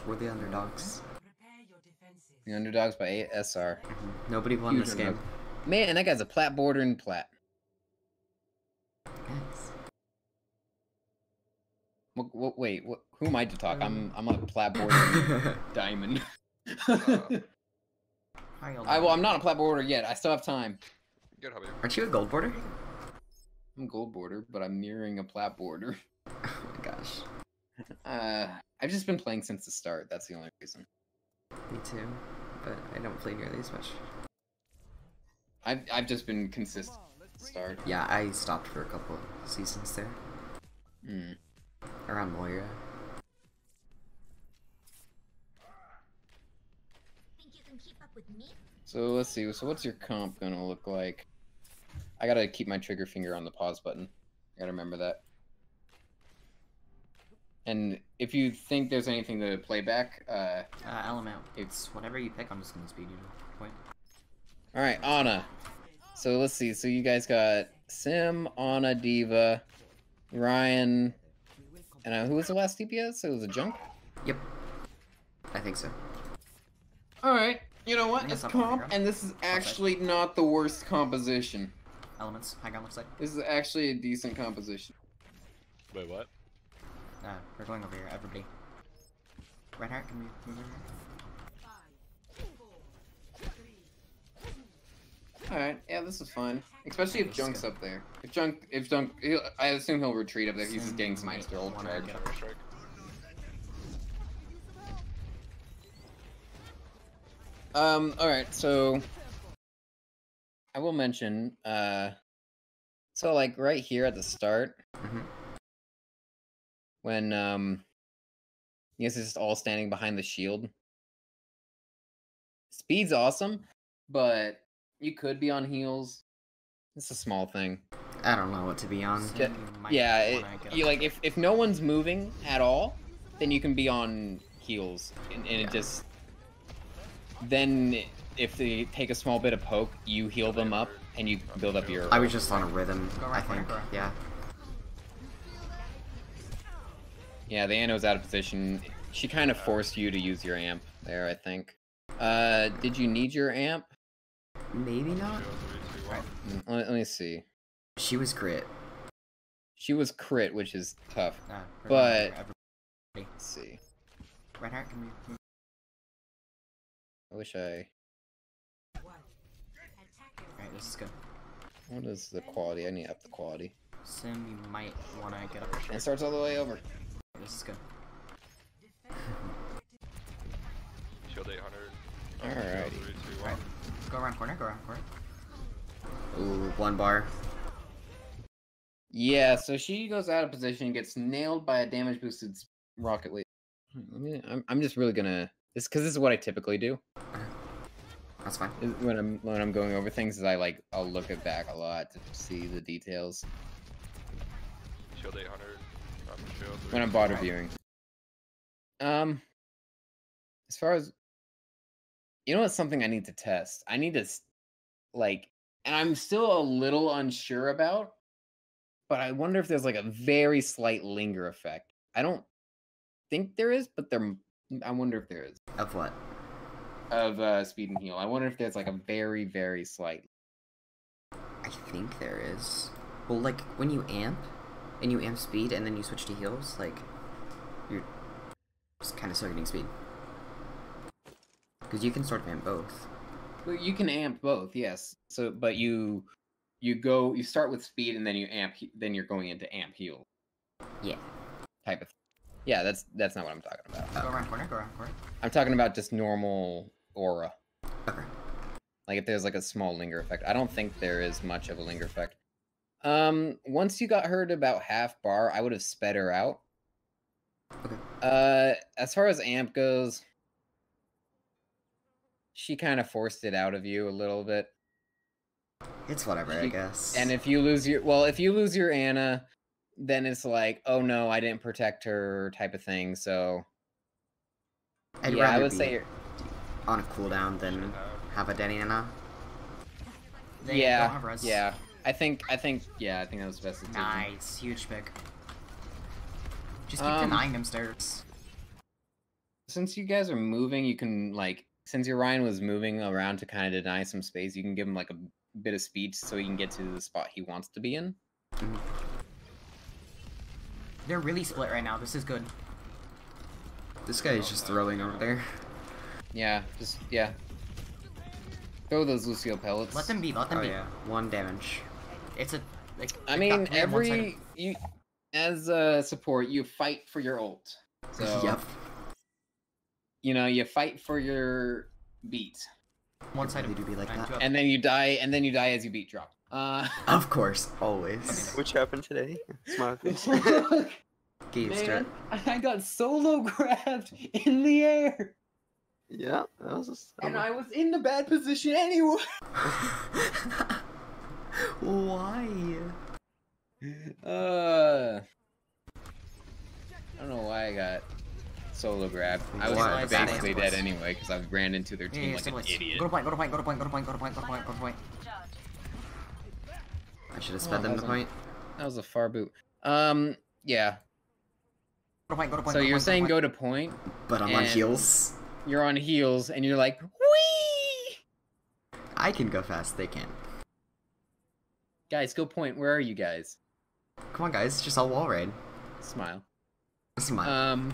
we're the underdogs. The underdogs by 8 SR. Nobody won this game. Man, that guy's a Plat border in Plat. Nice. Wait, who am I to talk? I'm a Plat border diamond. I'm not a Plat border yet. I still have time. Good, how about you? Aren't you a gold border? I'm gold border, but I'm nearing a Plat border. Oh my gosh. I've just been playing since the start. That's the only reason. Me too, but I don't play nearly as much. I've just been consistent at the start. Yeah, I stopped for a couple seasons there. Around Moira. Think you can keep up with me? So let's see. So what's your comp gonna look like? I gotta keep my trigger finger on the pause button. I gotta remember that. And if you think there's anything to play back, Element. It's whatever you pick. I'm just gonna speed you to point. All right, Ana. So let's see. So you guys got Sim, Ana, Diva, Ryan, and who was the last DPS? So it was a Junk? Yep. I think so. Alright, you know what? It's comp, and this is actually not the worst composition. Elements. High ground looks like. This is actually a decent composition. Wait, what? We're going over here, everybody. Red Heart, can we move over here? Alright, yeah, this is fine. Especially if Junk's up there. If Junk, I assume he'll retreat up there. He's just getting smites to ult charge. Alright, so I will mention, so like right here at the start, when you guys are just all standing behind the shield. Speed's awesome, but you could be on heals. It's a small thing. I don't know what to be on. Yeah, you like if no one's moving at all, then you can be on heals, and it just then if they take a small bit of poke, you heal them up and you build up your. I was just on a rhythm, I think. Yeah. Yeah, the Anno's out of position. She kind of forced you to use your amp there, I think. Did you need your amp? Maybe not. Let me see. She was crit. She was crit, which is tough. But let's see. Red Heart, can we? I wish I. Alright, this is good. What is the quality? I need to up the quality. Sim, you might want to get up. And it starts all the way over. This is good. Shield 800. Alrighty. Alright. Go around corner, go around corner. Ooh, 1 bar. Yeah, so she goes out of position and gets nailed by a damage boosted rocket leap. I'm just really gonna this because this is what I typically do. That's fine. When I'm going over things, is I'll look it back a lot to see the details. Shield 800. Shield when I'm bot reviewing. As far as you know, it's something I need to test. I need to and I'm still a little unsure about. But I wonder if there's like a very slight linger effect. I don't think there is, but I wonder if there is. Of what? Of speed and heal. I wonder if there's like a very, very slight. I think there is. Well, like when you amp, and you amp speed, and then you switch to heals, like you're just kind of still getting speed. Because you can sort of amp both. Well, you can amp both, yes. So, but you start with speed and then you amp, then you're going into amp heal. Yeah. Type of thing. Yeah, that's not what I'm talking about. Go around corner, go around corner. I'm talking about just normal aura. Okay. Like if there's like a small linger effect. I don't think there is much of a linger effect. Once you got her to about half bar, I would have sped her out. Okay. As far as amp goes, she kind of forced it out of you a little bit. It's whatever, I guess. And if you lose your Ana, then it's like, oh no, I didn't protect her type of thing. So yeah, I would say you're on a cooldown than have a dead Ana. Yeah, yeah. I think that was the best decision. Nice, huge pick. Just keep denying them stairs. since you guys are moving, you can like since your Ryan was moving around to kind of deny some space, you can give him like a bit of speed so he can get to the spot he wants to be in. They're really split right now. This is good. This guy is just throwing over there. Yeah, yeah. Throw those Lucio pellets. Let them be. Let them be. Yeah, 1 damage. It's a. Like, I mean, you as a support, you fight for your ult. So yep. You know, you fight for your beat. One side of be like that. And then you die. And then you die as you beat drop. Of course, always. Which happened today? Smart face. Man, I got solo grabbed in the air. Yeah, that was. And I was in the bad position anyway. Why? I don't know why I got solo grabbed. I was basically dead anyway because I ran into their team like an idiot. Go to point, go to point, go to point, go to point, go to point, go to point, go to point. I should have sped them to point. That was a far boot. Yeah. Go to point, go to point. So you're saying go to point, but I'm on heels. You're on heels, and you're like, whee! I can go fast, they can't. Guys, go point. Where are you guys? Come on, guys, just all wall raid. Smile. Smile.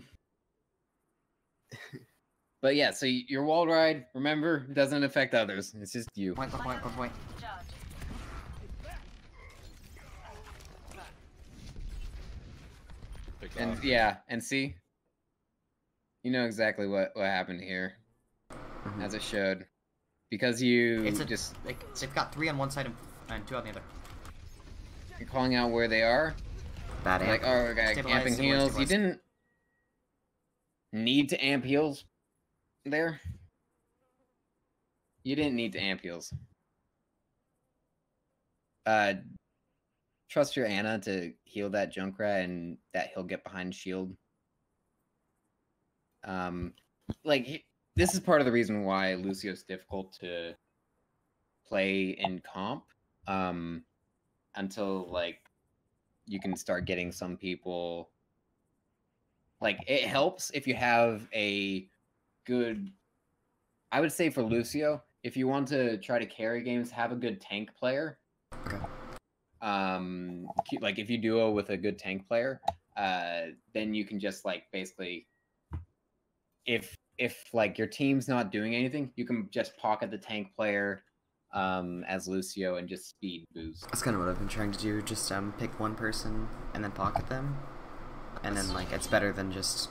But yeah, so your wall ride, remember, doesn't affect others. It's just you. Point, go point, go point. And yeah, and see, you know exactly what happened here, as it should, because you they've got 3 on one side and 2 on the other. You're calling out where they are. Bad amp. Like, oh, okay, amping heals. You didn't need to amp heals there. You didn't need to amp heals. Trust your Ana to heal that Junkrat and that he'll get behind shield. Like, this is part of the reason why Lucio's difficult to play in comp. Until, like, you can start getting some people... Like, it helps if you have a good... I would say for Lucio, if you want to try to carry games, have a good tank player. Okay. Like, if you duo with a good tank player, then you can just, like, basically... If like, your team's not doing anything, you can just pocket the tank player... as Lucio and just speed boost. That's kind of what I've been trying to do, just pick one person and then pocket them. And then, like, it's better than just,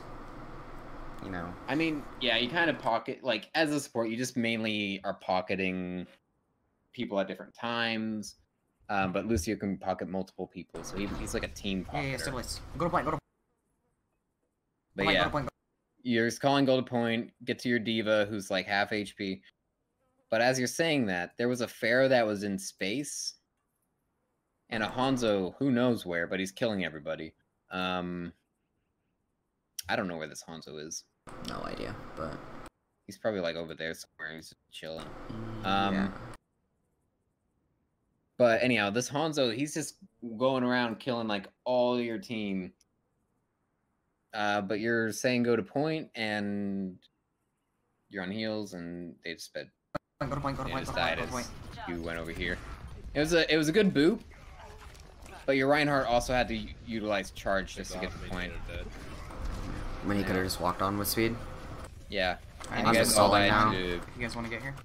you know... I mean, yeah, you kind of pocket, like, as a support, you just mainly are pocketing people at different times. But Lucio can pocket multiple people, so he's like a team pocketer. Yeah, stabilize. Go to point, go to point. But yeah, go to point, you're calling go to point, get to your diva, who's like half HP. But as you're saying that, there was a Pharaoh that was in space, and a Hanzo, who knows where, but he's killing everybody. I don't know where this Hanzo is. No idea, but... He's probably, like, over there somewhere. He's chilling. Yeah. But anyhow, this Hanzo, he's just going around killing, like, all your team. But you're saying go to point, and you're on heals, and they just sped. Go to point, go to point, go to point, go to point. You went over here. It was a good boop, but your Reinhardt also had to utilize charge just to get the point. When he could have just walked on with speed. Yeah. And you guys all now. You guys want to get here?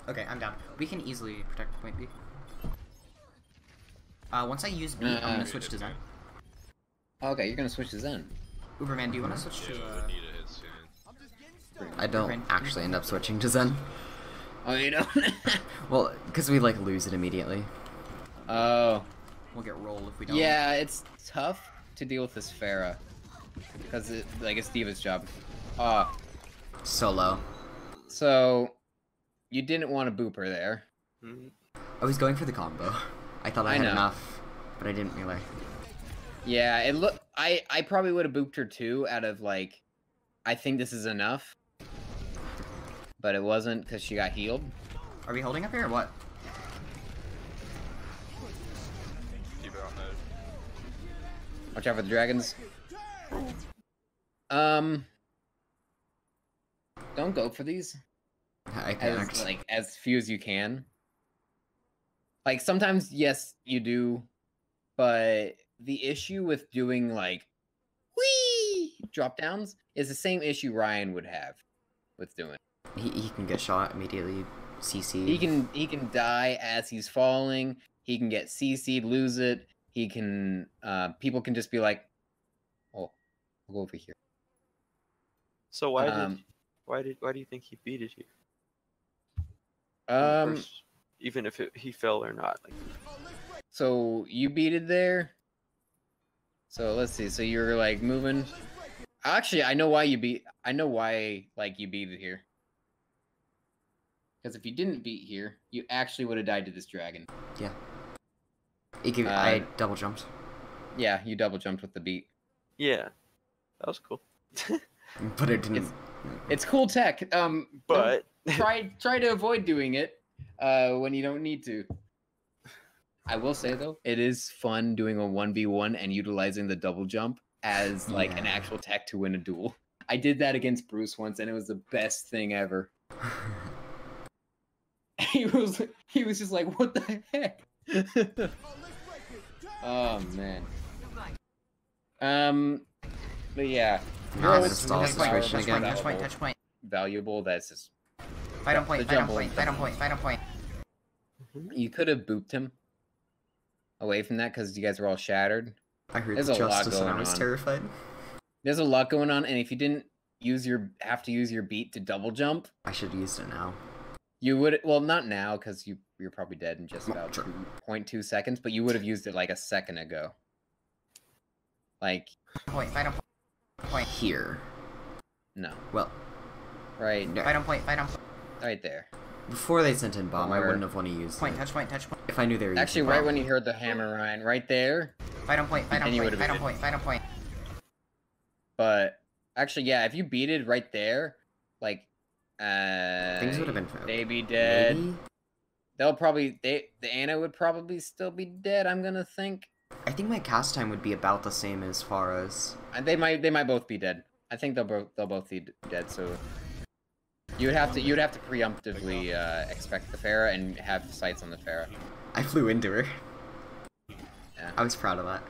Okay, I'm down. We can easily protect point B. Once I use B, I'm gonna switch to Zen. Okay, you're gonna switch to Zen. Uberman, do you want to switch to? I I don't actually end up switching to Zen. Oh, you don't? Well, because we like lose it immediately. Oh. We'll get rolled if we don't. Yeah, it's tough to deal with this Pharah. Because it's Diva's job. So low. So, you didn't want to boop her there. I was going for the combo. I thought I had enough, but I didn't really. Yeah, I probably would have booped her too, out of like, I think this is enough. But it wasn't, because she got healed. Are we holding up here or what? Watch out for the dragons. Don't go for these. I panicked. As, like, as few as you can. Like, sometimes, yes, you do. But the issue with doing, like, whee drop downs is the same issue Ryan would have with doing. He can get shot immediately. CC. He can die as he's falling. He can get CC'd, lose it. He can people can just be like, "Oh, I'll go over here." So why do you think he beat it here? First, even if he fell or not. Like, so you beat it there. So let's see. So you're like moving. Actually, I know why you beat it here. Because if you didn't beat here, you actually would have died to this dragon. Yeah. I double jumped. Yeah, you double jumped with the beat. yeah, that was cool. But it didn't. It's cool tech. But try to avoid doing it when you don't need to. I will say though, it is fun doing a 1v1 and utilizing the double jump as like an actual tech to win a duel. I did that against Bruce once, and it was the best thing ever. He was just like, what the heck? Oh man. But yeah. Nah, it's a stall situation again. Touch point. Valuable. That's just Fight on point. You could have booped him away from that because you guys were all shattered. I heard There's the a lot justice and I going was on. terrified. There's a lot going on, and if you didn't have to use your beat to double jump, I should have used it now. you would. Well, not now because you're probably dead in just about Sure. 2.2 seconds, but you would have used it like a second ago. Like Fight on point. Here. no, Well, right, no. Fight on point. right there. Before they sent in bomb, I Or- wouldn't have wanted to use Point. it. Touch point. If I knew they were Actually, using right bomb. when you heard the hammer, Ryan, right there. Fight on point. And you would've beat it. Fight on point. But actually, yeah, if you beat it right there, like, Things would have been they'd be dead. Maybe? They'll probably the Anna would probably still be dead. I'm gonna think. I think my cast time would be about the same as far as. And they might both be dead. I think they'll both be dead. So you'd have to preemptively expect the Pharah and have sights on the Pharah. I flew into her. Yeah. I was proud of that.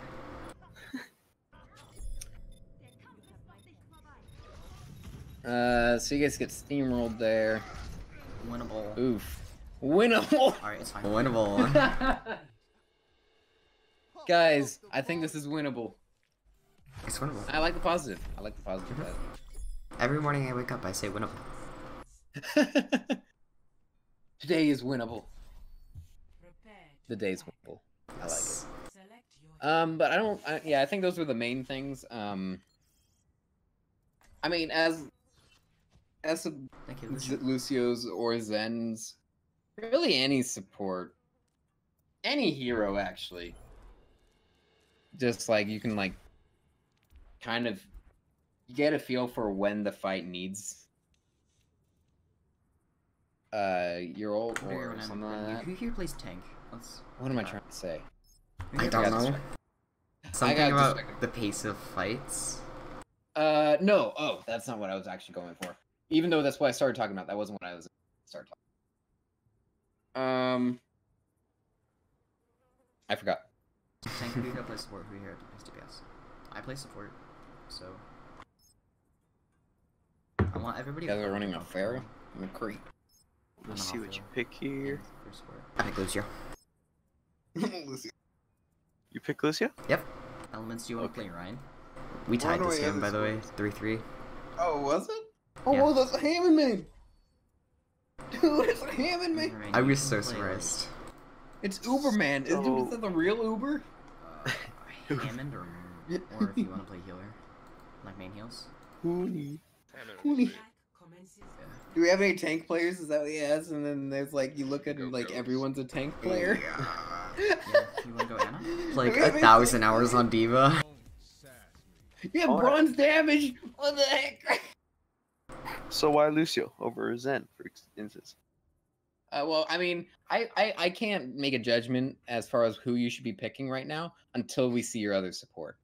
So you guys get steamrolled there. Winnable. Oof. Winnable. Alright, it's fine. Winnable. Guys, I think this is winnable. It's winnable. I like the positive. I like the positive. Every morning I wake up, I say winnable. Today is winnable. The day's winnable. I like it. But I think those were the main things. I mean, as Thank you, Lucio. Lucio's or Zen's, really any support, any hero actually, just like you can like kind of get a feel for when the fight needs your ult or something like that. Who here plays tank? Let's... What am I trying to say? I got don't know. distracted. Something got about distracted. the pace of fights. No. Oh, that's not what I was actually going for. Even though that's what I started talking about, that wasn't what I was started talking. I forgot. Tank, who here plays support? Who here plays DPS? I play support, so I want everybody. You guys are running a Pharah? I'm a creep. let's see what you pick here. I pick Lucio. You pick Lucio? Yep. Elements, do you want to Okay. play Ryan? We tied this game, by the way, 3-3. Oh, was it? Oh, Yeah. that's a Hammond man! Dude, it's a Hammond man! Ryan, Oh, I you was can so play, Oh. like, It's Uberman. Is So- that the real Uber? Hammond or if you want to play healer, like main heals. Hoonie. Do we have any tank players? Is that what he has? And then there's like, you look at it like everyone's a tank player. Yeah, you want to go Anna? Like We have 1,000 hours on Diva. You have bronze damage! What the heck? So why Lucio over Zen, for instance? Well, I mean, I can't make a judgment as far as who you should be picking right now until we see your other support.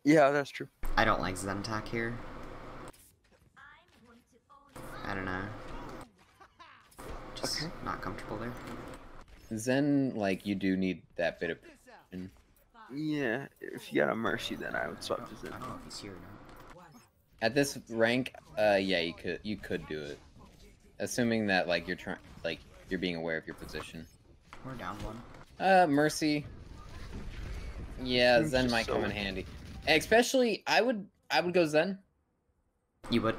Yeah, that's true. I don't like Zen attack here. I don't know. Just not comfortable there. Zen, like, you do need that bit of protection. Yeah, if you got a Mercy, then I would swap to Zen. I don't know if he's here or not. At this rank, yeah, you could do it. Assuming that, like, you're being aware of your position. We're down one. Mercy. Yeah, Seems Zen just might come so- in handy. Especially, I would go Zen. You would?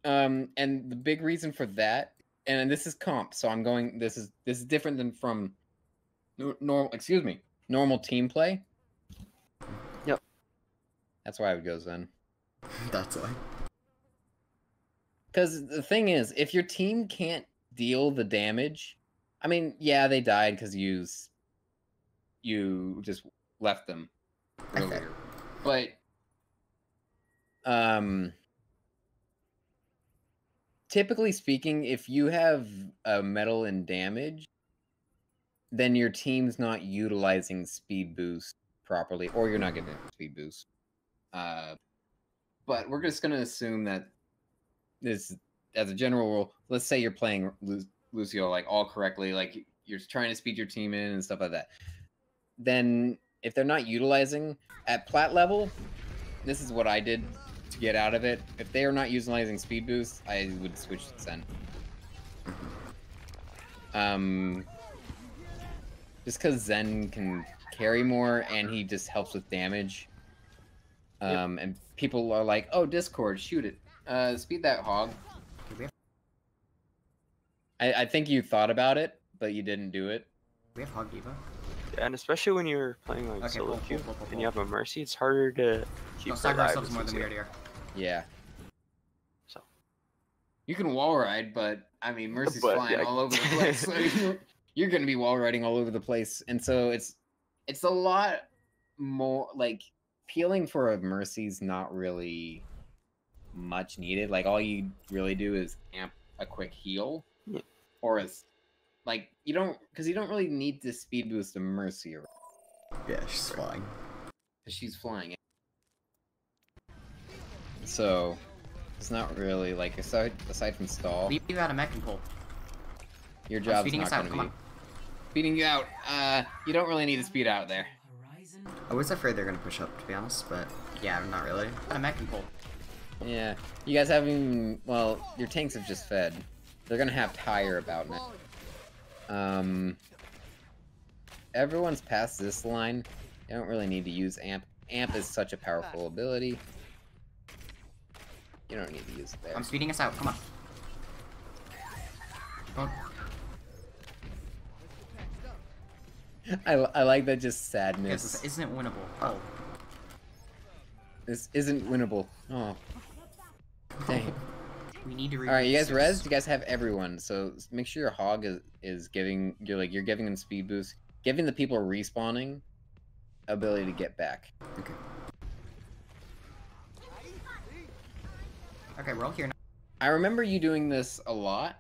And the big reason for that, and this is comp, so I'm going. This is different than from normal team play. Yep. That's why I would go Zen. That's why. Because the thing is, if your team can't deal the damage, I mean, yeah, they died because you just left them earlier. But typically speaking, if you have a metal and damage, then your team's not utilizing speed boost properly, or you're not getting a speed boost. But we're just gonna assume that this, as a general rule, let's say you're playing Lucio like all correctly, like you're trying to speed your team in and stuff like that. Then if they're not utilizing at Plat level, this is what I did to get out of it. If they are not utilizing speed boost, I would switch to Zen. Just because Zen can carry more and he just helps with damage. And people are like, "Oh, Discord, shoot it. Speed that hog." I think you thought about it, but you didn't do it. We have Hog Diva. Yeah, and especially when you're playing like Okay, solo pull, queue pull, pull, and you have a Mercy, it's harder to keep Don't her stack alive. ourselves with more than we Lucio. already are. Yeah. So. You can wall ride, but I mean, Mercy's But, flying yeah. all over the place. So you're going to be wall riding all over the place, and so it's a lot more like peeling for a Mercy's not really much needed. Like all you really do is amp a quick heal, Yeah. or as like you don't really need to speed boost a Mercy around. Yeah, she's flying. Because she's flying. So it's not really like aside from stall, Leave you out of mech and pull. your I'm job's speeding not us out, going to come be on. speeding you out. You don't really need to speed out there. I was afraid they're gonna push up, to be honest, but yeah, not really. Out of mech and pull. Yeah, you guys haven't even. Well, your tanks have just fed. They're gonna have tire about now. Everyone's past this line. You don't really need to use amp. Amp is such a powerful ability. You don't need to use it there. I'm speeding us out, come on. Don't. I like that just Yes, sadness. this isn't winnable. Oh. This isn't winnable. Oh. Dang. We need to. Alright, you guys res? You guys have everyone, so make sure your hog is giving you're giving them speed boost, giving the people respawning ability to get back. Okay. Okay, we're all here now. I remember you doing this a lot.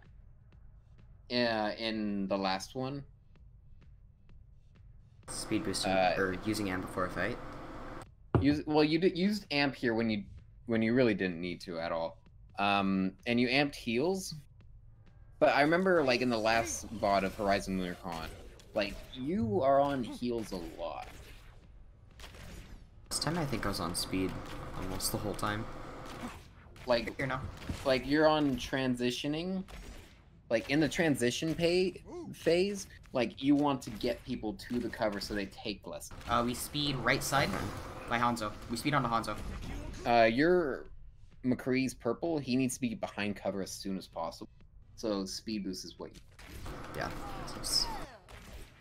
In the last one. Speed boosting or using amp before a fight. You used amp here when you really didn't need to at all. And you amped heals. But I remember like in the last VOD of Horizon Lunar Con, like you are on heals a lot. This time I think I was on speed almost the whole time. Like Here now. Like you're on transitioning. Like in the transition phase, like you want to get people to the cover so they take less. We speed right side by Hanzo. We speed onto Hanzo. Your McCree's purple. He needs to be behind cover as soon as possible. So speed boost is what you. Yeah.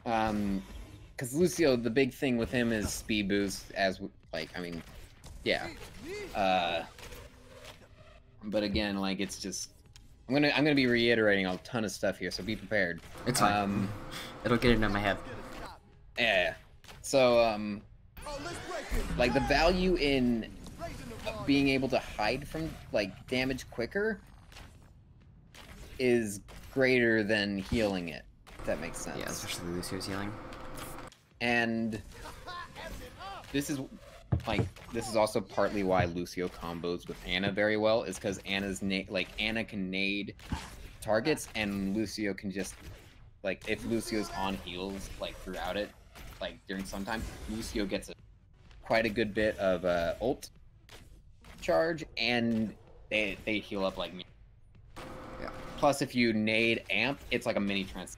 Because Lucio, the big thing with him is speed boost. As like, I mean, yeah. But again, like it's just. I'm gonna be reiterating a ton of stuff here, so be prepared. It's fine. It'll get into my head. Yeah. So like the value in being able to hide from like damage quicker is greater than healing it. If that makes sense. Yeah, especially Lucio's healing. And this is like this is also partly why Lucio combos with Anna very well, is because Anna can nade targets, and Lucio can just like if Lucio's on heals like throughout it, like during some time, Lucio gets quite a good bit of ult charge, and they heal up like me. Yeah. Plus, if you nade amp, it's like a mini trans.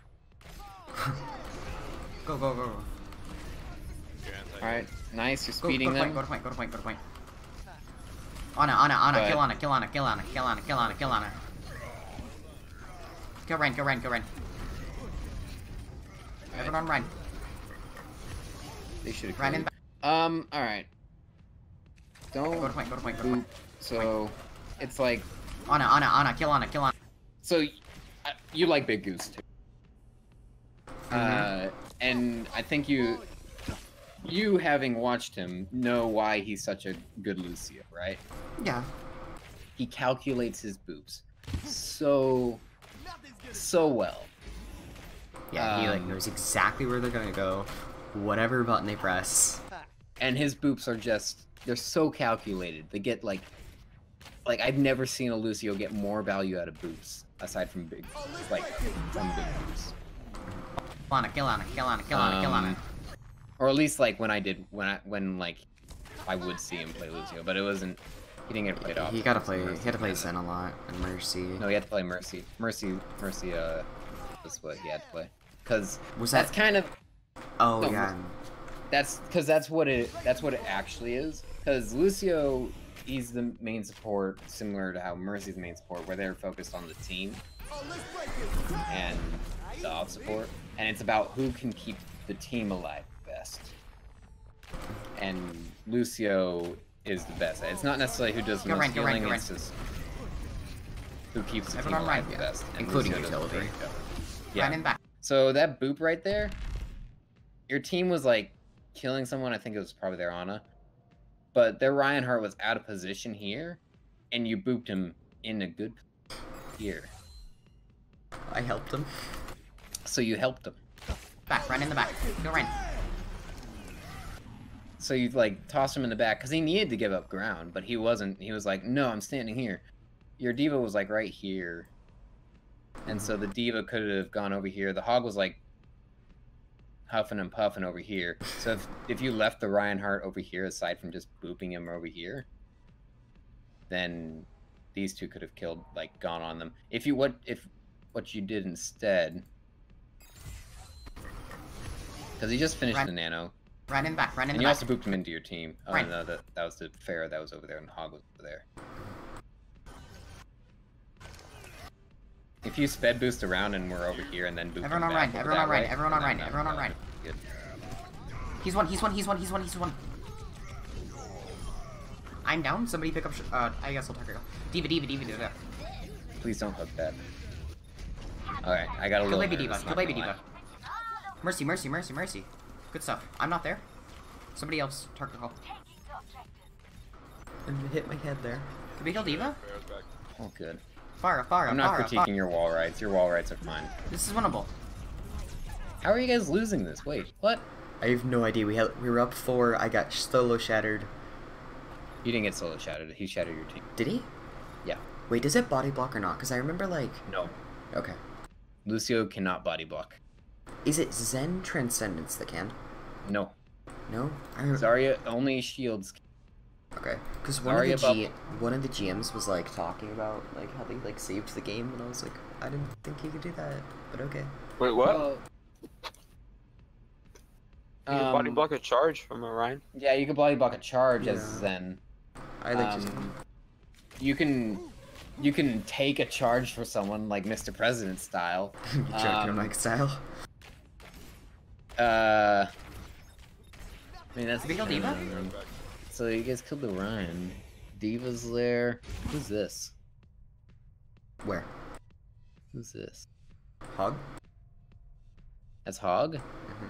Go, go, go. Alright, nice, you're speeding them. Go to point. Anna, But- kill Anna. Kill Ren. Everyone run. They should have Run in killed. Alright. Don't Go to point. boop. So, it's like, Anna, kill Anna. so you like Big Goose too. And I think you having watched him know why he's such a good Lucio, right? Yeah. He calculates his boops so well. Yeah, he like knows exactly where they're gonna go, whatever button they press. And his boops are they're so calculated. They get like I've never seen a Lucio get more value out of boops aside from big boops. Kill Anna. Or at least like when I would see him play Lucio, but he didn't get played off. He had to play Zen a lot and Mercy. No, he had to play Mercy. Mercy was what he had to play. Cause Was that's that kind of Oh no, yeah. that's what it actually is. Cause Lucio, he's the main support, similar to how Mercy's the main support, where they're focused on the team and the off support, and it's about who can keep the team alive best. And Lucio is the best. It's not necessarily who does the most healing, it's just who keeps the team Everyone alive run, the best. And Including Lucio does a utility. great job. Run Yeah. in back. So that boop right there, your team was like killing someone. I think it was probably their Ana, but their Reinhardt was out of position here, and you booped him in a good here. I helped him. So you helped him. Back, run in the back. Go Ren. So you like tossed him in the back because he needed to give up ground, but he wasn't. He was like, "No, I'm standing here." Your diva was like right here, and so the diva could have gone over here. The hog was like huffing and puffing over here. So if you left the Reinhardt over here, aside from just booping him over here, then these two could have gone on them. If what you did instead, because he just finished the nano. Run in back. Run in And the you back. also booped him into your team. Oh Right. no, that was the Pharaoh that was over there, and the Hog was over there. If you sped boost around and we're over here, and then booped Everyone him on back right, over everyone that on right, way, everyone on then right, that everyone on would right. be good. He's one. I'm down. Somebody pick up. I guess I'll target. Diva. Please don't hook that. Alright, I got a Kill little baby nervous, Diva. not Kill baby gonna Diva. Mercy. Good stuff. I'm not there. Somebody else target call. And hit my head there. Did we kill Diva? Pharaoh's back. lie. Oh, good. Fire. I'm not critiquing your wall rights. Your wall rights are fine. This is winnable. How are you guys losing this? Wait, what? I have no idea. We were up 4. I got solo shattered. You didn't get solo shattered. He shattered your team. Did he? Yeah. Wait, does it body block or not? Because I remember like. No. Okay. Lucio cannot body block. Is it Zen Transcendence that can? No. No. I remember. Zarya only shields. Okay. Because Sorry about- one of the GMs was like talking about like how they like saved the game, and I was like, I didn't think you could do that, but okay. Wait, what? Well, You can body block a charge from Orion. Yeah, you can body block a charge as Yeah. Zen. I like just. You can take a charge for someone like Mr. President style. Joker Mike style. I mean that's Did we kill Diva? So you guys killed the Ryan. Diva's there. Who's this? Where? Who's this? Hog? That's Hog? Mm-hmm.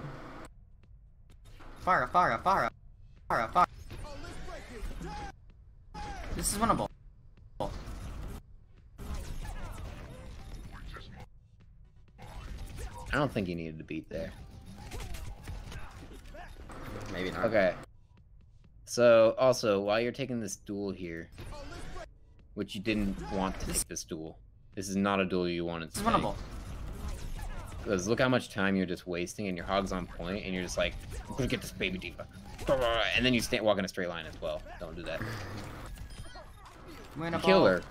Fire. This is winnable. I don't think he needed to beat there. Maybe not. Okay. So, also, while you're taking this duel here, which you didn't want to take this duel. This is not a duel you wanted to It's take. winnable. Because look how much time you're just wasting, and your hog's on point, and you're just like, I'm gonna get this baby diva. And then you walk in a straight line as well. Don't do that. Winnable. Kill her.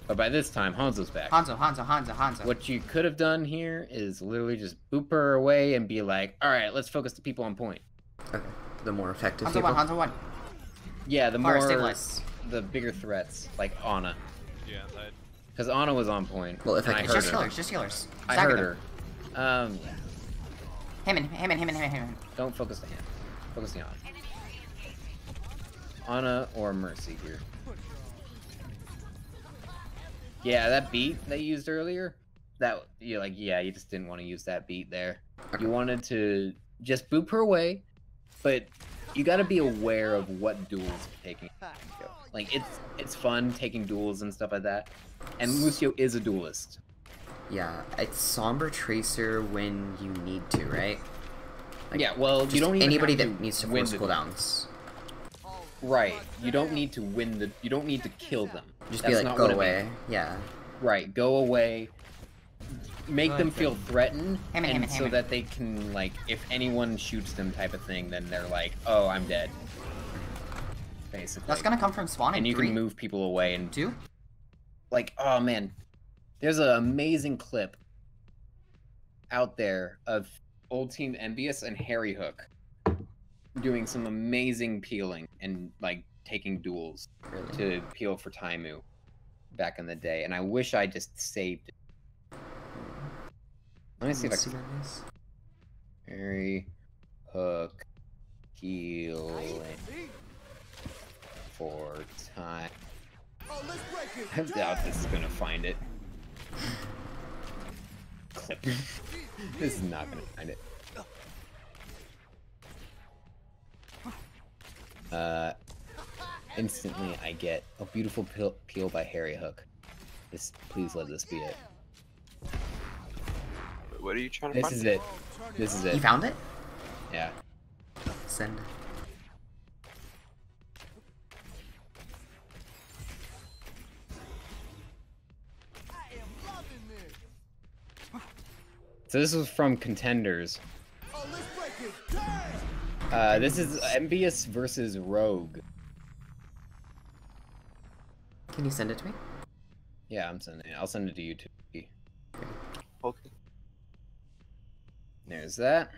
But by this time, Hanzo's back. Hanzo. What you could have done here is literally just boop her away and be like, alright, let's focus the people on point. Okay. The more effective Hanzo people. 1, Hanzo 1. Yeah, the Fire, more... stabilize. The bigger threats, like Ana. Yeah, that. Because Ana was on point. Well, if I and can heard Just her. healers, just healers. I Stagger heard them. her. Him. Don't focus the hand. Focus the Ana or Mercy here. Yeah, that beat that you used earlier, that you're like, yeah, you just didn't want to use that beat there. You wanted to just boop her away, but you got to be aware of what duels you're taking. Like it's fun taking duels and stuff like that, and Lucio is a duelist. Yeah, it's Somber Tracer when you need to, right? Like, Yeah, well, you don't even anybody have that to needs to win force the cooldowns. Right. You don't need to win the. You don't need to kill them. Just That's be like, not go what it away. means. Yeah. Right. Go away. Make them feel threatened, Him. so that they can, like, if anyone shoots them, type of thing, then they're like, oh, I'm dead. Basically. That's gonna come from spawn in And you 3, can move people away and 2. like, oh man, there's an amazing clip out there of old team Envious and Harry Hook doing some amazing peeling and like taking duels Really? to peel for Taimu back in the day, and I wish I just saved it. Let me see if I can. Harry Hook healing for time. I doubt this is gonna find it. Clip. This is not gonna find it. Instantly I get a beautiful peel by Harry Hook. Please let this be it. What are you trying to This find? is it. This is it. You found it? Yeah. Send. So this was from Contenders. This is Envious versus Rogue. Can you send it to me? Yeah, I'm sending it. I'll send it to you too. Okay. There's that.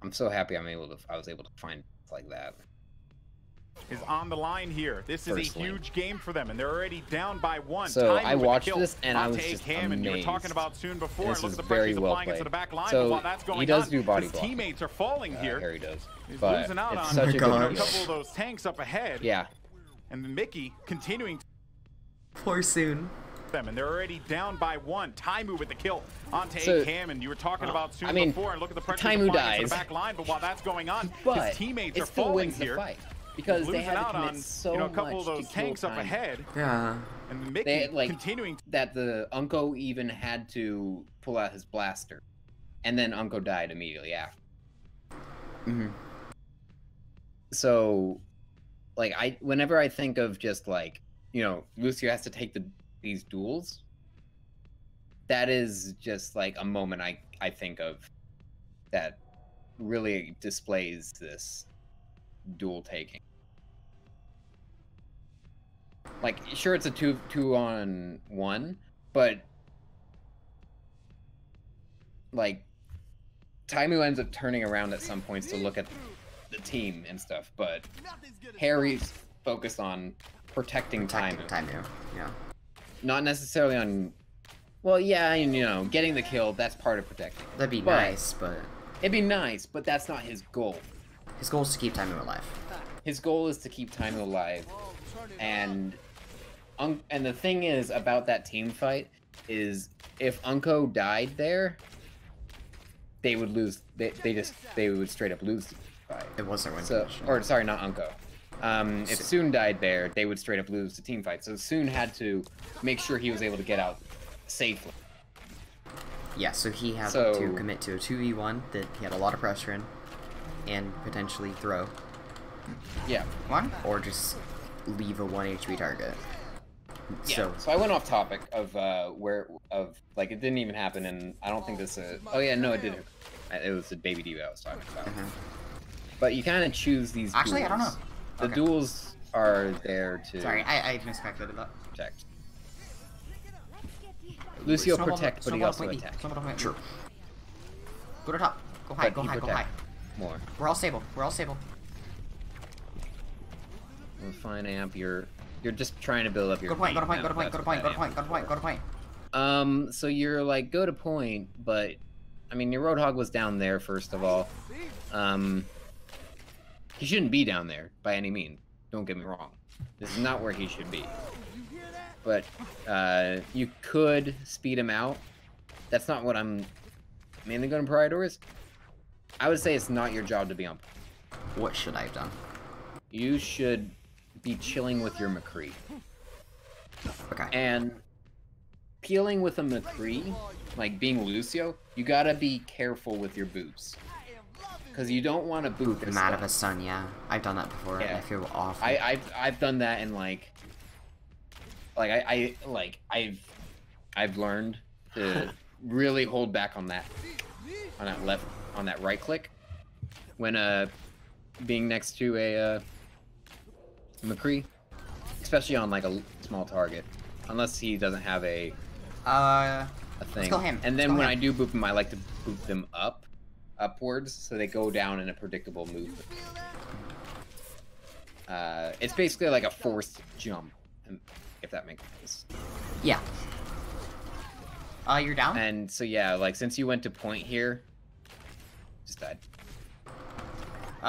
I'm so happy I was able to find it like that. Is on the line here. This is First a lane. huge game for them, and they're already down by 1. So Time I with the watched kill. this, and I was Ante just Cam, and you were talking amazed. about soon before. This And look is at the pressure very he's well applying into played. the back line. So but while that's going he does on, do body his block. teammates are falling here. Harry does. He's But losing out it's on such a a good gosh. deal. couple of those tanks up ahead. Yeah. And Mickey continuing Poor Soon. them, and they're already down by 1. Taimu with the kill onto So, Cam, and you were talking about soon I mean, before. And look at the pressure Taimu he's applying into dies. the back line. But while that's going on, But his teammates it are still falling wins the here. fight because they Losing had to out commit on so a couple of much those to kill tanks up time. ahead, Yeah. and Mickey They had, like, continuing. That the Unko even had to pull out his blaster, and then Unko died immediately after. Mm-hmm. So, like, whenever I think of just like, Lucio has to take these duels, that is just like a moment I think of that really displays this duel taking. Like, sure, it's a 2-on-1, but like, Taimu ends up turning around at some points to look at the team and stuff, but Harry's focused on protecting Taimu. Taimu. Yeah. Not necessarily on, well, yeah, and, getting the kill, that's part of protecting. That'd be But- nice, but It'd be nice, but that's not his goal. his goal is to keep Taimu alive. His goal is to keep Taimu alive, and the thing is about that team fight is if Unko died there, they would lose. They would straight up lose the fight. It was their win So, condition. or sorry, not Unko. If Soon died there, they would straight up lose the team fight. So Soon had to make sure he was able to get out safely. Yeah, so he had So- to commit to a 2v1 that he had a lot of pressure in. and potentially throw. Yeah. One. Or just leave a 1 HP target. Yeah. So I went off topic of like it didn't even happen, and I don't think this. Oh yeah, no, it didn't. It was the baby diva I was talking about. But you kind of choose these. Actually, duels. I don't know. The Okay. duels are there to. Sorry, I miscalculated that. Protect. Lucio Snowball- protect, but he snowball also point B. attack. Snowball point B. True. Go to top. Go high. But Go he high. Go protect high. more. We're all stable. We're all stable. We're fine, amp. You're just trying to build up your. Go to point. Go to feet. point. Go to point. Go to point. Go to point. Go to point. Go to point. So you're like go to point, but I mean your Roadhog was down there first of all. He shouldn't be down there by any means. Don't get me wrong. This is not where he should be. But you could speed him out. That's not what I'm mainly going to prioritize. I would say it's not your job to be on. What should I have done? You should be chilling with your McCree. Okay. And peeling with a McCree, like being Lucio, you gotta be careful with your boots. Because you don't want to boot them out of a stun, yeah. I've done that before, and I feel awful. I've done that, and I've learned to really hold back on that right click when being next to a McCree, especially on like a small target, unless he doesn't have a thing. Let's go him. And then Let's go when him. I do boop them, I like to boop them upwards, so they go down in a predictable movement. It's basically like a forced jump, if that makes sense. Yeah. You're down? And so yeah, like since you went to point here, just died.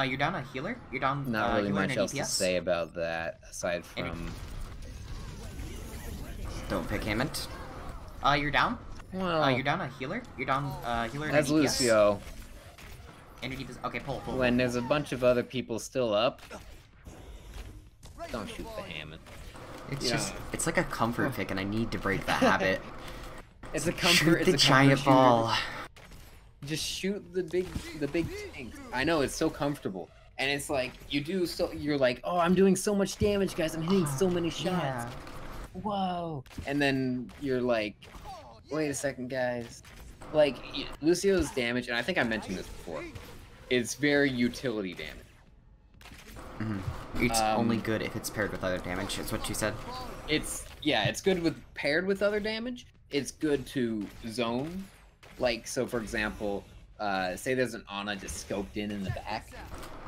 You're down a healer? You're down Not really healer much and an else to DPS? say about that, aside from... Don't pick him it. You're down? Well, You're down a healer? You're down healer and as a DPS? Lucio, And your DPS. Okay, pull. when there's a bunch of other people still up, don't shoot the Hammond. It's Yeah. just, it's like a comfort pick, and I need to break that habit. It's a comfort. Shoot it's the a giant comfort shooter. ball. Just shoot the big tanks. I know it's so comfortable, and it's like you're like, oh, I'm doing so much damage, guys. I'm hitting so many shots. Yeah. Whoa! And then you're like, wait a second, guys. Like Lucio's damage, and I think I mentioned this before. It's very utility damage. It's only good if it's paired with other damage, is what you said. It's good with paired with other damage. It's good to zone. Like, so for example, say there's an Ana just scoped in the back.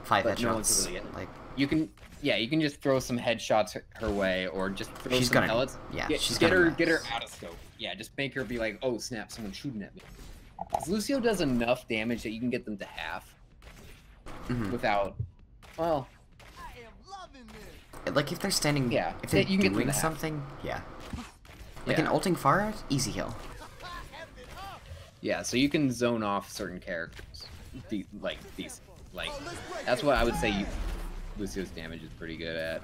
5 but no one can headshots. really get it. Like, You can just throw some headshots her way, or just throw She's some gonna- pellets. yeah, Get- she's get gonna her miss. get her out of scope. Yeah, just make her be like, oh snap, someone's shooting at me. 'Cause Lucio does enough damage that you can get them to half without, well, like if they're standing, Yeah, if they're you can get them doing to half. something, yeah. Like an Yeah. ulting Pharah, easy kill. yeah. So you can zone off certain characters, like that's what I would say. Lucio's damage is pretty good at.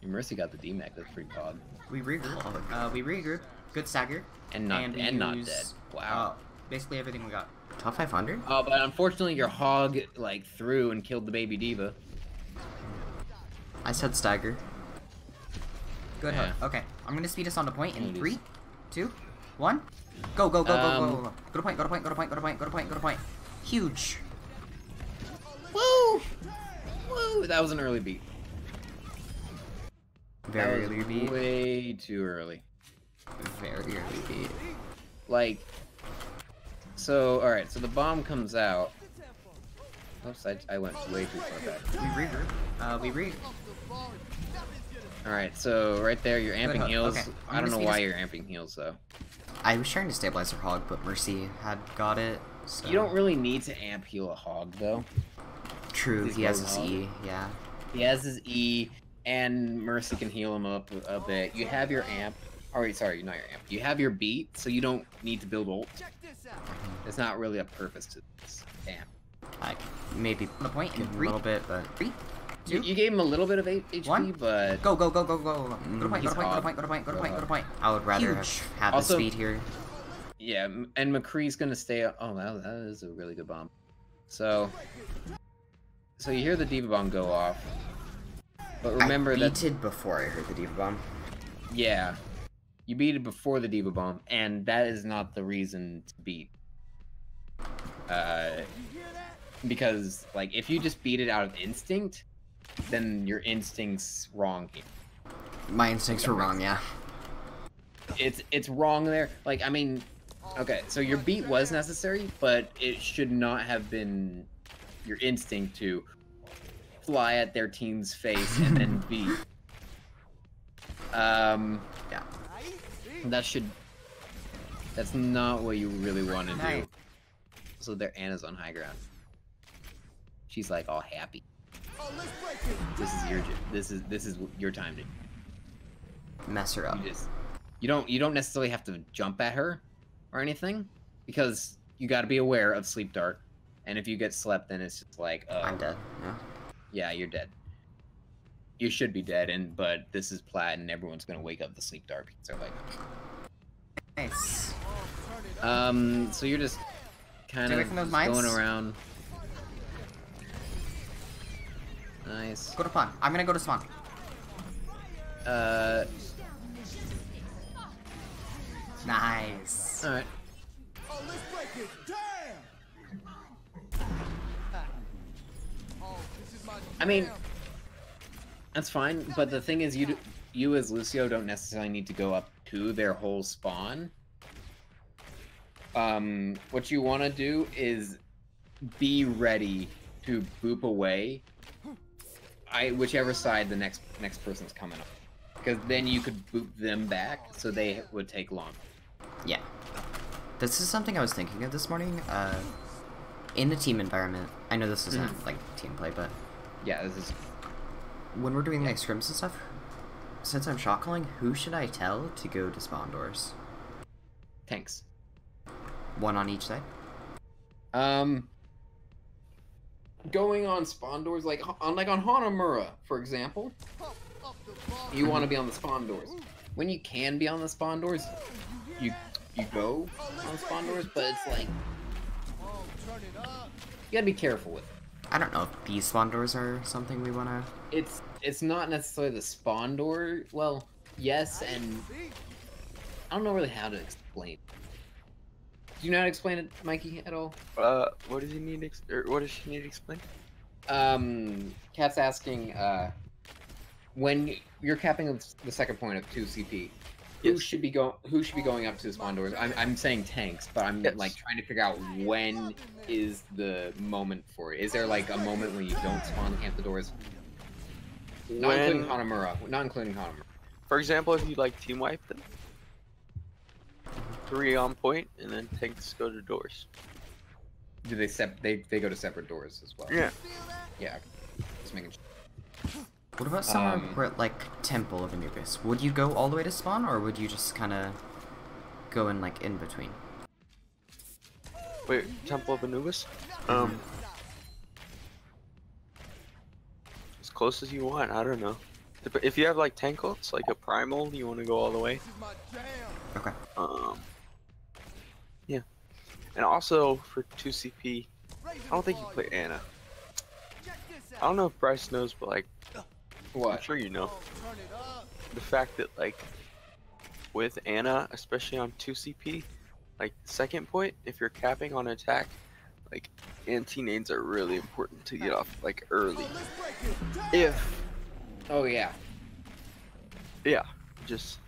Mercy got the DMAC. That's pretty pog. We regroup. Good stagger. And not we not use, dead. Wow. Basically everything we got. Top 500? Oh, but unfortunately your hog like threw and killed the baby diva. I said stagger. Good Yeah. hook. Okay, I'm gonna speed us on to point in It is. 3, 2, 1. Go, go, go, go, go, go, go. Go to point, go to point, go to point, go to point, go to point, go to point. Huge. Woo! Woo! That was an early beat. Very That was early beat. way too early. Very early beat. Like, so alright, so the bomb comes out. Oops, I went way too far back. We regroup. Alright, so right there, you're Good amping hook. heals. Okay, I'm I don't gonna know speed why us- you're amping heals though. I was trying to stabilize her hog, but Mercy had got it. So. You don't really need to amp heal a hog though. True, He's he has going his hog. E, yeah. He has his E, and Mercy can heal him up a bit. You have your amp. Alright, sorry, not your amp. You have your beat, so you don't need to build ult. There's not really a purpose to this amp. Like, maybe On the point in a 3, little bit, but 3, You, 2. you gave him a little bit of HP, One. but Go, go, go, go, go. Go to point, go he's to point, go to hog. point, go to point, go to point, go to point. I would rather Huge. have Also- the speed here. yeah, and McCree's gonna stay. Oh, that is a really good bomb. So you hear the Diva Bomb go off, but remember I that beated before I heard the Diva Bomb. yeah, you beat it before the Diva Bomb, and that is not the reason to beat. Because like if you just beat it out of instinct, then your instinct's wrong here. My instincts were wrong, yeah. It's wrong there. Like I mean, okay, so your beat was necessary, but it should not have been your instinct to fly at their team's face and then beat. Yeah. That's not what you really want to Nice. do. So their Anna's on high ground. She's like all happy. This is your time to Mess her up. you don't necessarily have to jump at her or anything, because you got to be aware of sleep dart, and if you get slept, then it's just like I'm dead. Yeah. yeah, you're dead. You should be dead, but this is Plat, and everyone's gonna wake up the sleep dart because they're like Nice. so you're just kind Stay away of from those mines. going around. Nice. Go to spawn. I'm gonna go to spawn. Nice. All right. I mean, that's fine, but the thing is, you as Lucio don't necessarily need to go up to their whole spawn. What you want to do is be ready to boop away whichever side the next person's coming up, because then you could boop them back, so they would take long. Yeah. This is something I was thinking of this morning. In a team environment, I know this isn't like team play, but Yeah, this is when we're doing like scrims and stuff, since I'm shot calling, who should I tell to go to spawn doors? tanks. One on each side? Going on spawn doors, like on Hanamura, for example, you want to be on the spawn doors. When you can be on the spawn doors, you go on spawn doors, but it's like you gotta be careful with it. I don't know if these spawn doors are something we wanna... It's not necessarily the spawn door. Well, yes, and I don't know really how to explain. Do you know how to explain it, Mikey, at all? What does he need? What does she need to explain? Cat's asking, when you're capping the second point of 2 CP, who Yes. should be going up to the spawn doors? I'm saying tanks, but I'm Yes. like trying to figure out when is the moment for it. Is there like a moment when you don't spawn camp the doors? Not including Hanamura. Not including Hanamura. For example, if you like team wipe them, 3 on point, and then tanks go to doors. Do they go to separate doors as well? Yeah. Yeah. Just making sure. What about somewhere where, like, Temple of Anubis? Would you go all the way to spawn, or would you just kind of go in, like, in between? Wait, Temple of Anubis? As close as you want, I don't know. If you have like tank ults, like a primal, you want to go all the way. Okay. Yeah. And also for 2 CP, I don't think you play Anna. I don't know if Bryce knows, but like, I'm What? sure you know. The fact that like, with Anna, especially on 2 CP, like second point, if you're capping on attack, like anti-nades are really important to get off like early. If Oh yeah. yeah, just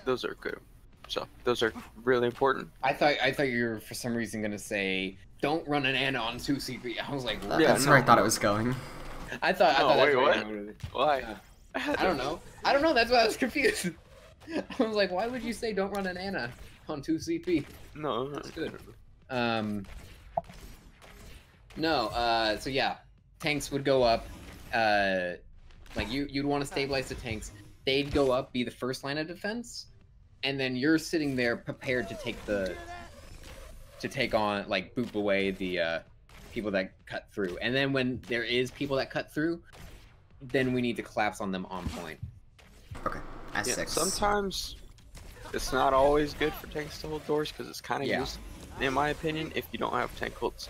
those are good. So those are really important. I thought you were for some reason gonna say don't run an Anna on 2 CP. I was like, what? Yeah, That's no. where I thought it was going. I thought Oh, that's wait, where what? you were going with it. Why? Yeah. I don't know. That's why I was confused. I was like, why would you say don't run an Anna on 2 CP? No, That's good. So yeah, tanks would go up. Like you'd want to stabilize the tanks. They'd go up, be the first line of defense, and then you're sitting there prepared to take on, like, boop away the people that cut through. And then when there is people that cut through, then we need to collapse on them on point. Okay. yeah, S6. sometimes it's not always good for tanks to hold doors because it's kind of Yeah. used, in my opinion, if you don't have tank ults.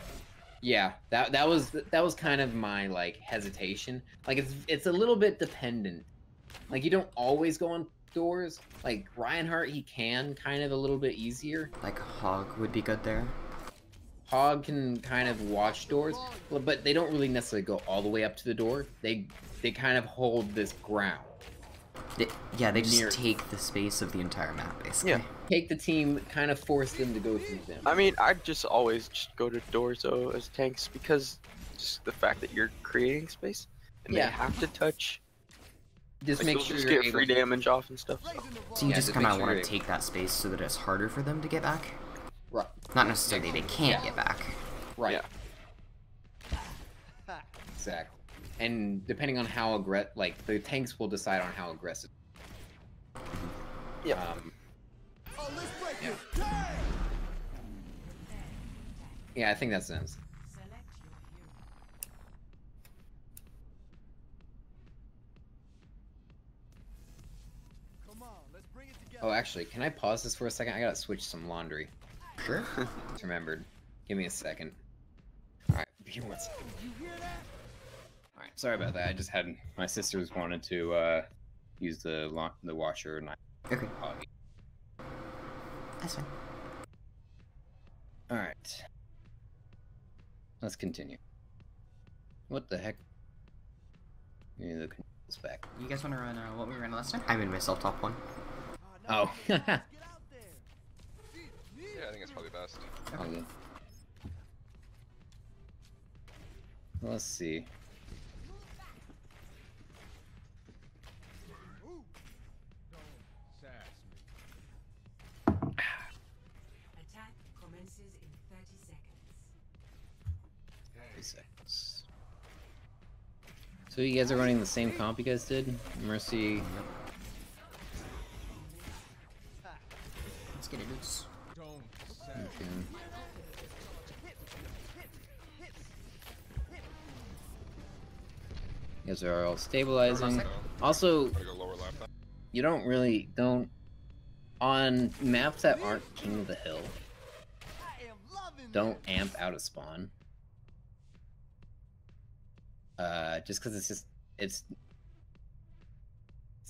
Yeah, that was kind of my like hesitation. Like it's a little bit dependent. Like you don't always go on doors. Like Reinhardt, he can kind of a little bit easier. Like Hog would be good there. Hog can kind of watch doors, but they don't really necessarily go all the way up to the door. They kind of hold this ground. They just take the space of the entire map, basically. Yeah. Take the team, kind of force them to go through them. I mean, I'd just always just go to doors though as tanks because just the fact that you're creating space and they have to touch. Just Like, make you'll sure just you're get free able damage off and stuff. So you Yeah, just just kind make of sure want you're to take that space so that it's harder for them to get back. Right. Not necessarily they can't get back. Right. Exactly. And depending on how aggressive, like the tanks will decide on how aggressive. Yeah. Yeah, I think that sense. Oh, actually, can I pause this for a second? I gotta switch some laundry. Sure. Just remembered. Give me a second. Alright, give me one second. Alright, sorry about that. I just had my sisters wanted to use the washer and I Okay. That's fine. Alright. Let's continue. What the heck? Give me the controls back. You guys want to run what we ran last time? I made myself top one. Oh. Yeah, I think it's probably best. Okay. Let's see. Attack commences in 30 seconds. 30 seconds. So you guys are running the same comp you guys did? Mercy. Let's get it loose. Okay. You guys are all stabilizing. Also, Gotta go lower left. you don't on maps that aren't King of the Hill. Don't amp out of spawn. Just because it's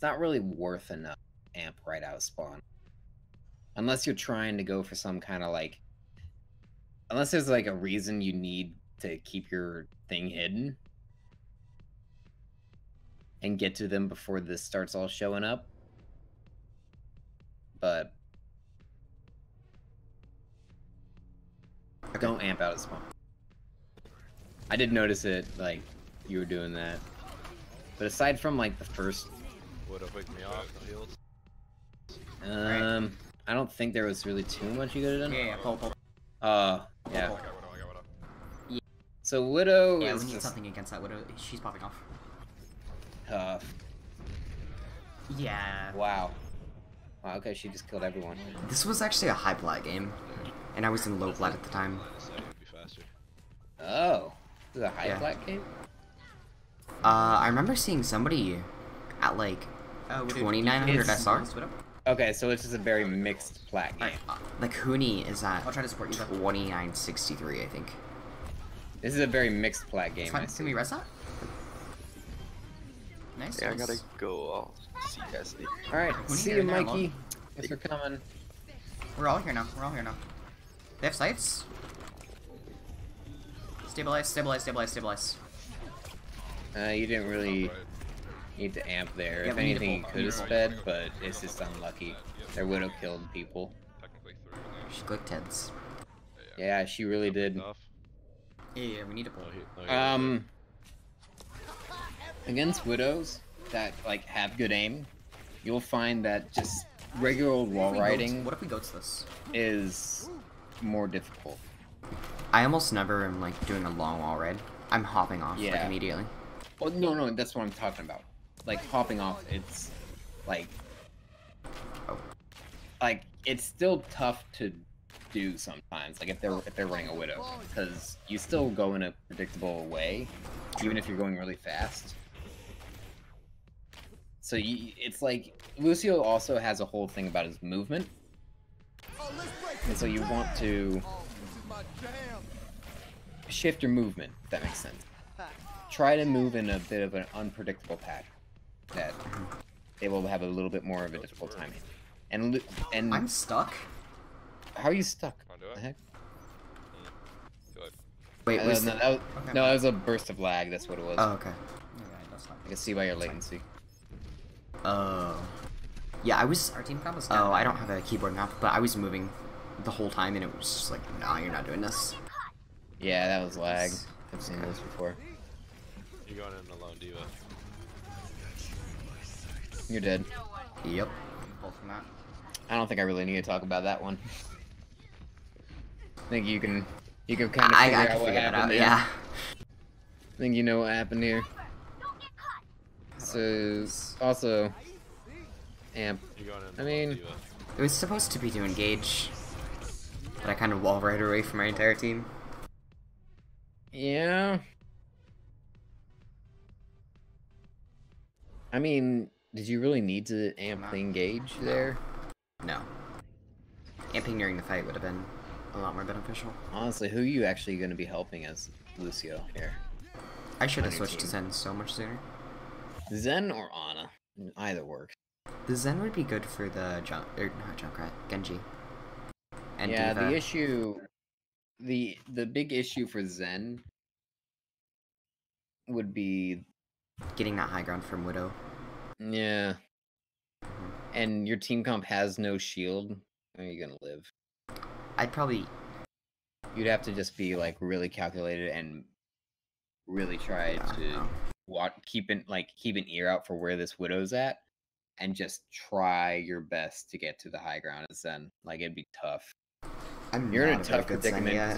not really worth enough amp right out of spawn. Unless you're trying to go for some kind of like, unless there's like a reason you need to keep your thing hidden and get to them before this starts all showing up. But don't amp out of spawn. I did notice it, like, you were doing that. But aside from, like, the first... Would have picked me off the heels. I don't think there was really too much you could have done. Yeah, pull. Yeah. I got Widow. So Widow Yeah, is we need just something against that Widow. She's popping off. tough. Yeah. Wow. Wow, okay, she just killed everyone. This was actually a high plat game, and I was in low plat at the time. Be faster. Oh. This is a high Yeah. flat game? I remember seeing somebody at like 2900 It's- SR. Widow. Okay, so it's just a very mixed plat game. Like Hooney is at I'll try to support you. Though. 2963, I think. This is a very mixed plat game. I Can see. we res that? Nice. Yeah, I nice. gotta go. I'll see you guys later. Alright, We see need you, to get in there, Mikey. Thanks for coming. We're all here now. They have sights. Stabilize. You didn't really Right. need to amp there. Yeah, If we need to anything, you pull- could have You're sped, right. but it's just unlucky. Their Widow killed people. Technically 3. She clicked heads. Yeah, she really did. Enough. Yeah, we need to pull. Against Widows that like have good aim, you'll find that just regular old wall riding What if we go to this? is more difficult. I almost never am like doing a long wall ride. I'm hopping off like Yeah. immediately. Oh no, that's what I'm talking about. Like hopping off, it's like, like it's still tough to do sometimes. Like if they're running a Widow, because you still go in a predictable way, even if you're going really fast. So it's like Lucio also has a whole thing about his movement, and so you want to shift your movement, if that makes sense. Try to move in a bit of an unpredictable path that they will have a little bit more of a difficult time in. And I'm stuck. how are you stuck? Wanna do it? The heck? Feel like Wait, was no, the... that was, Okay. no, that was a burst of lag. That's what it was. Oh, okay. Okay, that's not... I can see by your latency. Oh. Yeah, I was. Our team comp was Oh, down. I don't have a keyboard map, but I was moving the whole time, and it was just like, nah, you're not doing this. Yeah, that was lag. I've seen those before. you going in alone, Diva. You're dead. Yep. Both from that. I don't think I really need to talk about that one. I think you can kind of I figure can out what figure it happened out. there. Yeah. I think you know what happened here. So also, amp. You going in I alone, mean- Diva. It was supposed to be to engage, but I kind of wall right away from my entire team. Yeah. I mean, did you really need to amp the engage there? No. Amping during the fight would have been a lot more beneficial. Honestly, who are you actually going to be helping as Lucio here? I should have On your switched to team. Zen so much sooner. Zen or Ana? Either works. The Zen would be good for the not Junkrat, Genji. And Yeah, Diva. the issue, the big issue for Zen would be, Getting that high ground from Widow. yeah, and your team comp has no shield. How are you gonna live? I'd probably. You'd have to just be like really calculated and really try Yeah, to no. keep an ear out for where this Widow's at, and just try your best to get to the high ground as Zen. Like it'd be tough. I'm You're in not a very tough good Zen predicament because yet.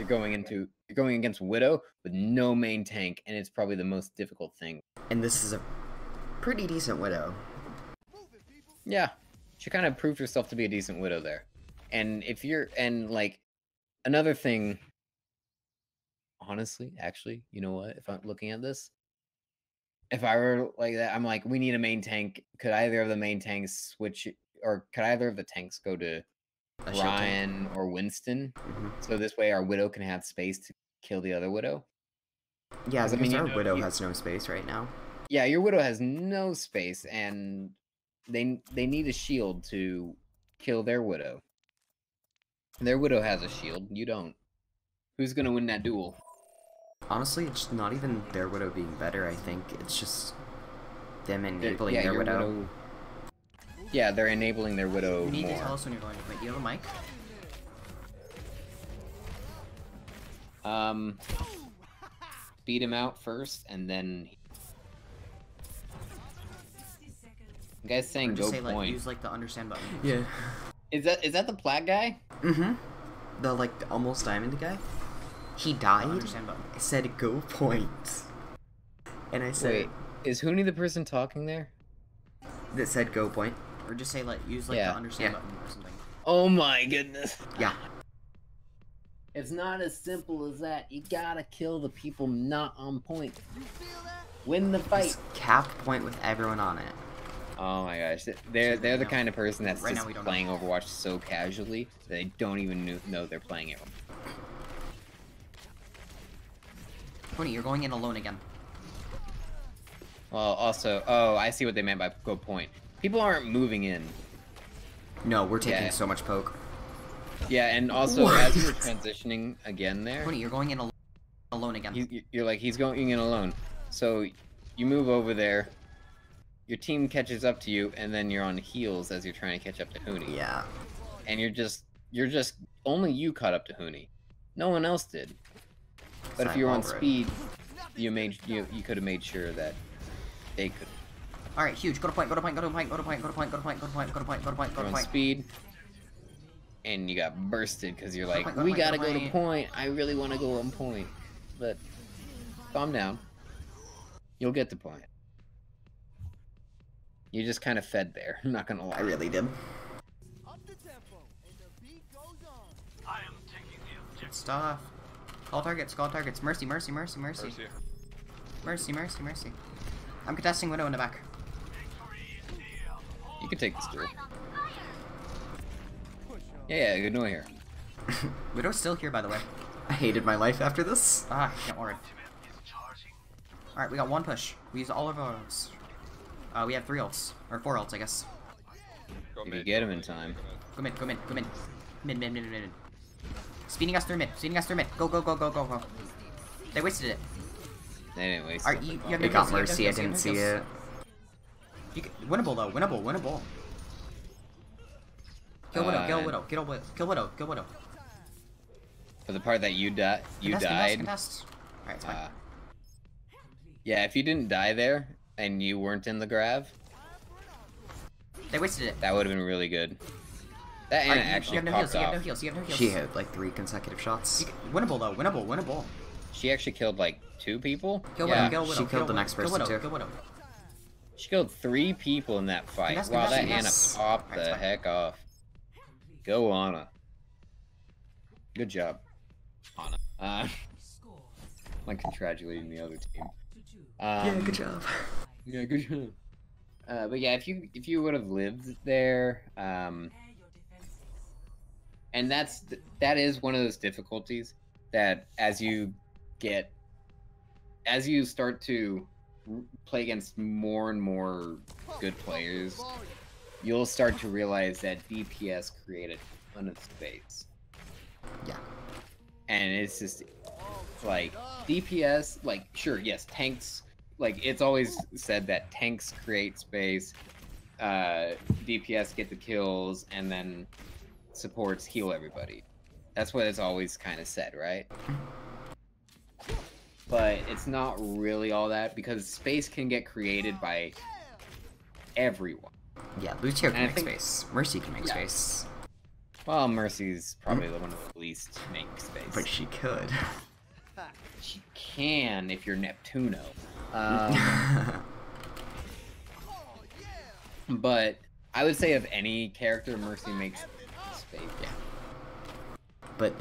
you're going against Widow with no main tank, and it's probably the most difficult thing. And this is a pretty decent Widow. Yeah, she kind of proved herself to be a decent Widow there. And if you're like another thing, honestly, actually, you know what? If I'm looking at this, if I were like that, I'm like, we need a main tank. Could either of the main tanks switch, or could either of the tanks go to A shield tank. Ryan or Winston? Mhm. So this way our Widow can have space to kill the other Widow. Yeah, 'Cause, I because mean, our you know, Widow you- has no space right now. Yeah, your Widow has no space, and they need a shield to kill their Widow. Their Widow has a shield. You don't. Who's gonna win that duel? Honestly, it's not even their Widow being better, I think. It's just them enabling Yeah, their your Widow. Yeah, they're enabling their Widow You need more. to tell us when you're going to quit. Do you have a mic? Beat him out first, and then... 60 seconds. You guys saying Or go just say, like, point. use, like, the understand button. Yeah. Is that the Plat guy? Mm-hmm. The, like, the almost diamond guy. He The died. understand button. I said, go point. And I said... Wait, is Hooney the person talking there? That said, go point. Or just say, like, use, like, Yeah. the understand Yeah. button or something. Oh my goodness. Yeah. It's not as simple as that. You gotta kill the people not on point. Win the fight. Just cap point with everyone on it. Oh my gosh, they're the now. kind of person that's Right now just we don't playing Overwatch so casually that they don't even know they're playing it. Tony, you're going in alone again. Well, also, oh, I see what they meant by go point. People aren't moving in. No, we're taking Yeah. so much poke. Yeah, and also as you were transitioning again there, Tony, you're going in alone again. you're like he's going in alone. So you move over there, your team catches up to you, and then you're on heels as you're trying to catch up to Hooney. Yeah. And you're just only you caught up to Hooney. No one else did. But if you were on Over it. speed, you could have made sure that they could. Alright, huge. Go to point, go to point, go to point, go to point, go to point, go to point, go to point, go to point, go to point, go You're to on point. speed, and you got bursted because you're like, Go to we point, gotta go to go to point." point. I really want to go on point, but calm down. You'll get to point. You just kind of fed there. I'm not gonna lie. I really did. Stuff. Call targets, call targets. Mercy, mercy, mercy, mercy. Mercy. Mercy, mercy, mercy. I'm contesting Widow in the back. You can take this duel. Yeah, good no here. Widow's still here, by the way. I hated my life after this. Ah, can't worry. Alright, we got one push. We used all of our ults. We have 3 ults. Or 4 ults, I guess. Go If you mid, get go him in mid, go time. mid. Go mid. Mid. Speeding us through mid. Go. They wasted it. They didn't waste Alright, it. you have They no got heals, Mercy, I didn't see it. Winnable though, winnable. Kill Widow. Kill Widow. For the part that you died. Contest. Alright, it's fine. Yeah, if you didn't die there and you weren't in the grab, They wasted it. that would have been really good. That Ana Alright, actually you have no popped heals. You have no heals. She had like 3 consecutive shots. Winnable though. Winnable. She actually killed like 2 people. Kill yeah, Widow. she killed the next person, too. Kill Widow. she killed 3 people in that fight. Contest, Wow, that contest. Ana popped Alright, it's the fine. heck off. Go Ana. Good job, Ana. I'm congratulating the other team. Yeah, good job. Yeah, good job. But yeah, if you would have lived there, and that is one of those difficulties that as you start to play against more and more good players, you'll start to realize that DPS create a ton of space. Yeah. And it's just like DPS, like sure, yes, tanks, like it's always said that tanks create space, DPS get the kills, and then supports heal everybody. That's what it's always kind of said, right? But it's not really all that, because space can get created by everyone. Yeah, Lucio And can I make think- space. Mercy can make Yeah. space. Well, Mercy's probably the one who least make space. But she could. She can if you're Neptuno. But I would say of any character, Mercy makes space. Yeah. But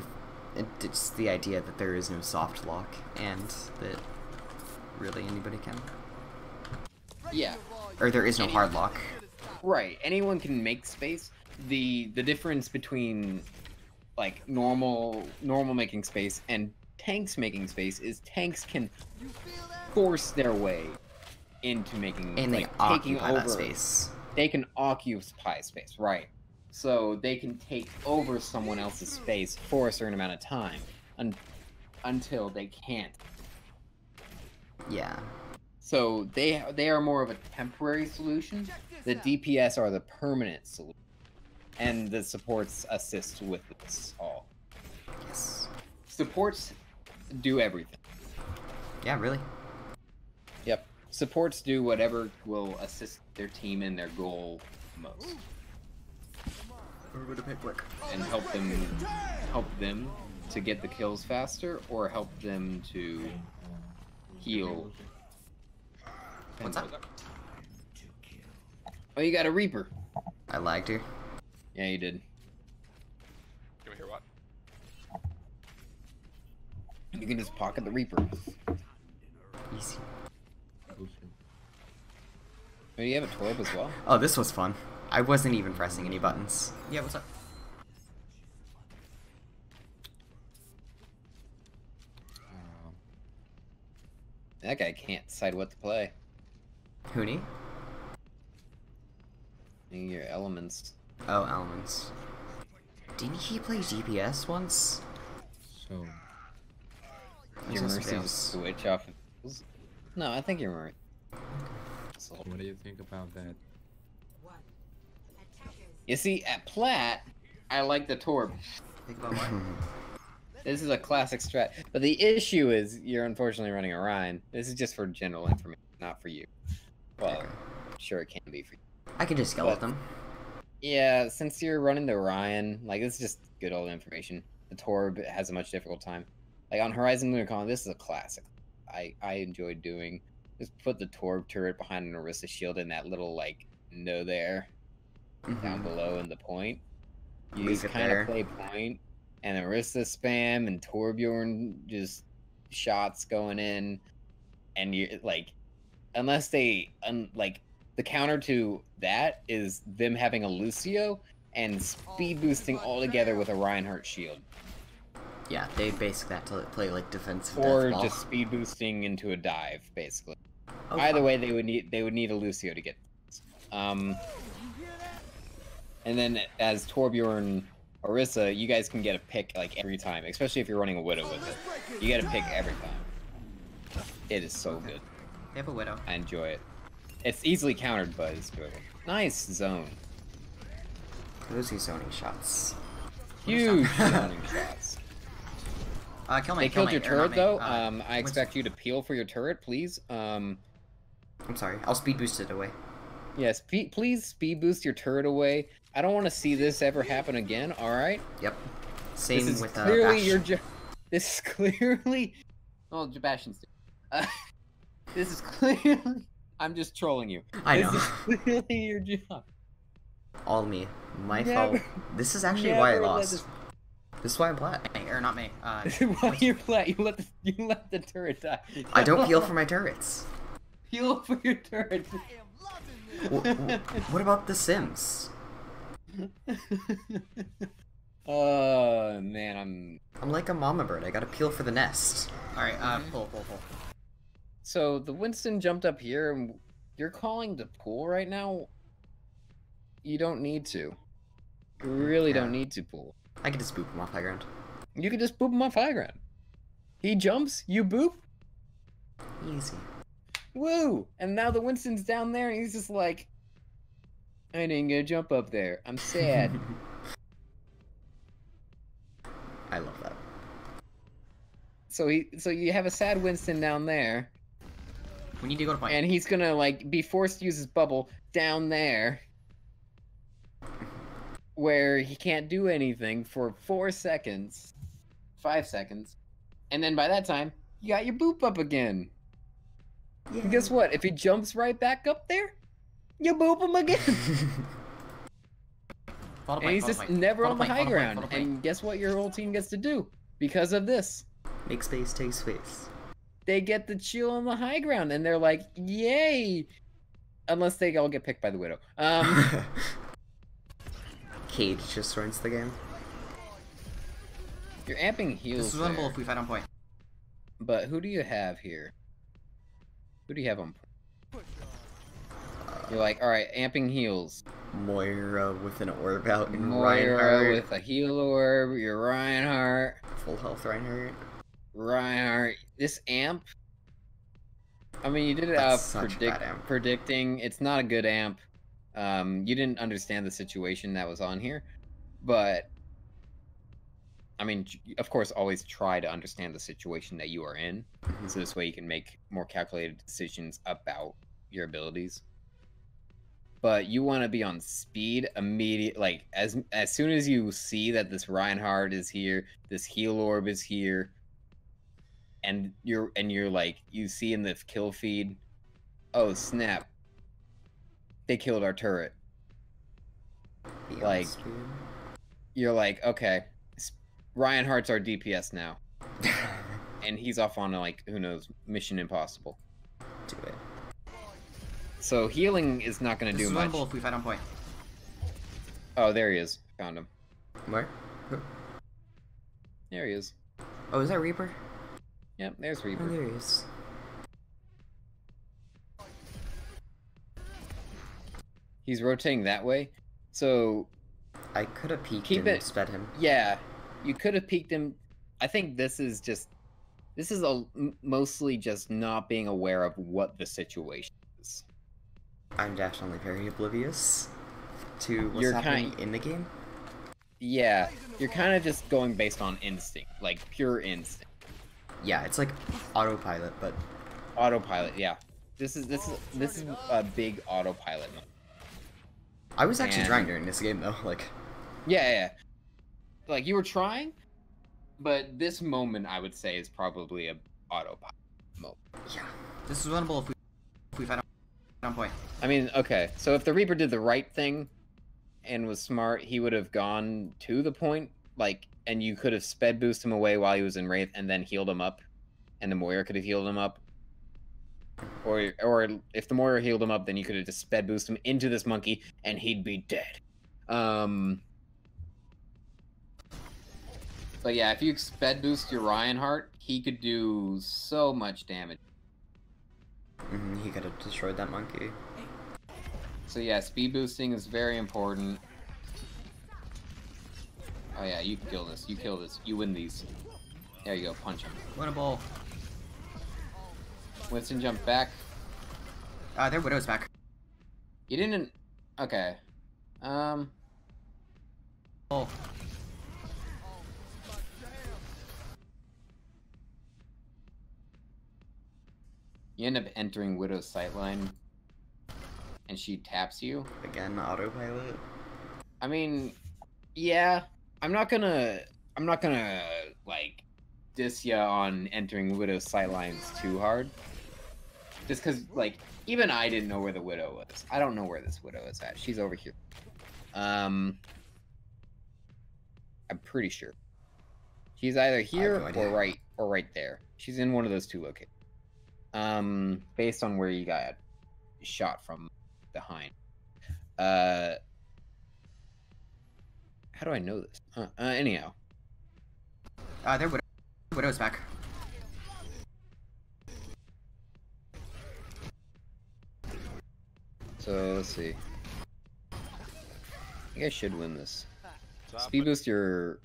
it's the idea that there is no soft lock and that really anybody can. Yeah, Or there is no hard lock. right. Anyone can make space. The difference between like normal making space and tanks making space is tanks can force their way into making, And they like, taking occupy over that space. They can occupy space, right? So they can take over someone else's space for a certain amount of time until they can't. Yeah. So they are more of a temporary solution. The DPS are the permanent solution, and the supports assist with this all. Yes. Supports do everything. Yeah, really. Yep. Supports do whatever will assist their team in their goal most, and help them to get the kills faster, or help them to heal. What's up? Oh, you got a Reaper. I lagged her. Yeah, you did. Can we hear what? You can just pocket the Reaper. Easy. Oh, you have a Torb as well? Oh, this was fun. I wasn't even pressing any buttons. Yeah, what's up? That guy can't decide what to play. Hoonie? Your elements. Oh, elements. Didn't he play DPS once? So, Your That's Mercy something just else. switch off. No, I think you're right. So, what do you think about that? you see, at Plat, I like the Torb. Think about what? This is a classic strat. But the issue is you're unfortunately running Orion. This is just for general information, not for you. Well, Okay. sure it can be for you. I can just skeleton them. Yeah, since you're running the Orion, like, this is just good old information. The Torb has a much difficult time. Like, on Horizon Lunar Con, this is a classic. I enjoyed doing. Just put the Torb turret behind an Orisa shield in that little, like, window there, down below in the point. You Leave just it kind there. of play point, and Orisa spam, and Torbjorn just shots going in, and you like, unless they, like, the counter to that is them having a Lucio and speed boosting all together with a Reinhardt shield. Yeah, they basically have to play like defensive or deathball. just speed boosting into a dive, basically. Oh, Either fun. way, they would need a Lucio to get. And then as Torbjorn, Orisa, you guys can get a pick like every time, especially if you're running a Widow with it. You get a pick every time. It is so good. They have a Widow. I enjoy it. It's easily countered, but it's good. Nice zone. Those are zoning shots. Huge zoning shots. Kill me. They killed your turret though. I Winston. expect you to peel for your turret, please. I'm sorry. I'll speed boost it away. Yes, please speed boost your turret away. I don't want to see this ever happen again. All right. Yep. Same This is with clearly Bash. your. This is clearly. Oh, Bastion's. This is clearly. I'm just trolling you. I know. This is clearly your job. All me. My Never- fault. This is actually why I never let lost. this- This is why I'm Plat. Or not me. This is why you're flat. You let the turret die. I don't peel for my turrets. Peel for your turret. What about The Sims? Oh man, I'm like a mama bird. I gotta peel for the nest. Alright, pull. So the Winston jumped up here, and you're calling to pull right now. You don't need to. You really don't need to pull. I can just boop him off high ground. You could just boop him off high ground. He jumps, you boop. Easy. Woo! And now the Winston's down there, and he's just like, I didn't get a jump up there. I'm sad. I love that. So you have a sad Winston down there, We need to go to point. and he's gonna like be forced to use his bubble down there, where he can't do anything for 4 seconds, 5 seconds, and then by that time you got your boop up again. Yeah. And guess what? If he jumps right back up there, you boop him again. Follow And point, he's follow just point. never Follow on the point, high follow point, ground. follow point. And guess what your whole team gets to do? Because of this. Make space, take space. They get to chill on the high ground, and they're like, yay! Unless they all get picked by the Widow. Cage just ruins the game. You're amping heals This is winnable there. if we fight on point. But who do you have here? Who do you have on point? You're like, alright, amping heals. Moira with an orb out and Moira Reinhardt. with a heal orb, you're Reinhardt. Full health Reinhardt. Reinhardt. This amp. I mean, you did it That's out such a bad amp. predicting. It's not a good amp. You didn't understand the situation that was on here, but I mean, of course, always try to understand the situation that you are in, so this way you can make more calculated decisions about your abilities. But you want to be on speed immediate, like as soon as you see that this Reinhardt is here, this heal orb is here, and you're like, you see in the kill feed, oh snap, they killed our turret. Beyond Like, speed. You're like, okay, Reinhardt's our DPS now, and he's off on like, who knows, Mission Impossible. Do it. So healing is not going to This do is much. winnable if we fight on point. Oh, there he is. Found him. Where? Who? There he is. Oh, is that Reaper? Yep, there's Oh, Reaper. there he is. He's rotating that way. So, I could have peeked Keep and it- sped him. yeah, you could have peeked him. I think this is mostly just not being aware of what the situation is. I'm definitely very oblivious to what's You're happening in the game. Yeah, you're kind of just going based on instinct, like pure instinct. Yeah, it's like autopilot, but Autopilot, yeah. This is a big autopilot mode. I was actually And- trying during this game though. Like, Yeah. Like you were trying, but this moment I would say is probably a autopilot mode. yeah, This is winnable if we fight on point. I mean, okay, so if the Reaper did the right thing and was smart, he would have gone to the point, like, and you could have sped boosted him away while he was in Wraith and then healed him up, and the Moira could have healed him up. Or if the Moira healed him up, then you could have just sped boost him into this monkey and he'd be dead. But yeah, if you sped boost your Reinhardt, he could do so much damage. He could have destroyed that monkey. So yeah, speed boosting is very important. Oh yeah, you kill this. You kill this. You win these. There you go. Punch him. Winnable. Winston jump back. Their Widow's back. You didn't. Okay. Oh. You end up entering Widow's sightline, and she taps you. Again, autopilot. I mean, yeah. I'm not gonna like diss ya on entering Widow's sightlines too hard. Just because, like, even I didn't know where the Widow was. I don't know where this Widow is at. She's over here. I'm pretty sure. She's either here or right there. She's in one of those two locations. Based on where you got shot from behind. How do I know this? Anyhow. Their Widow's back. So let's see. I think I should win this. Speed boost your.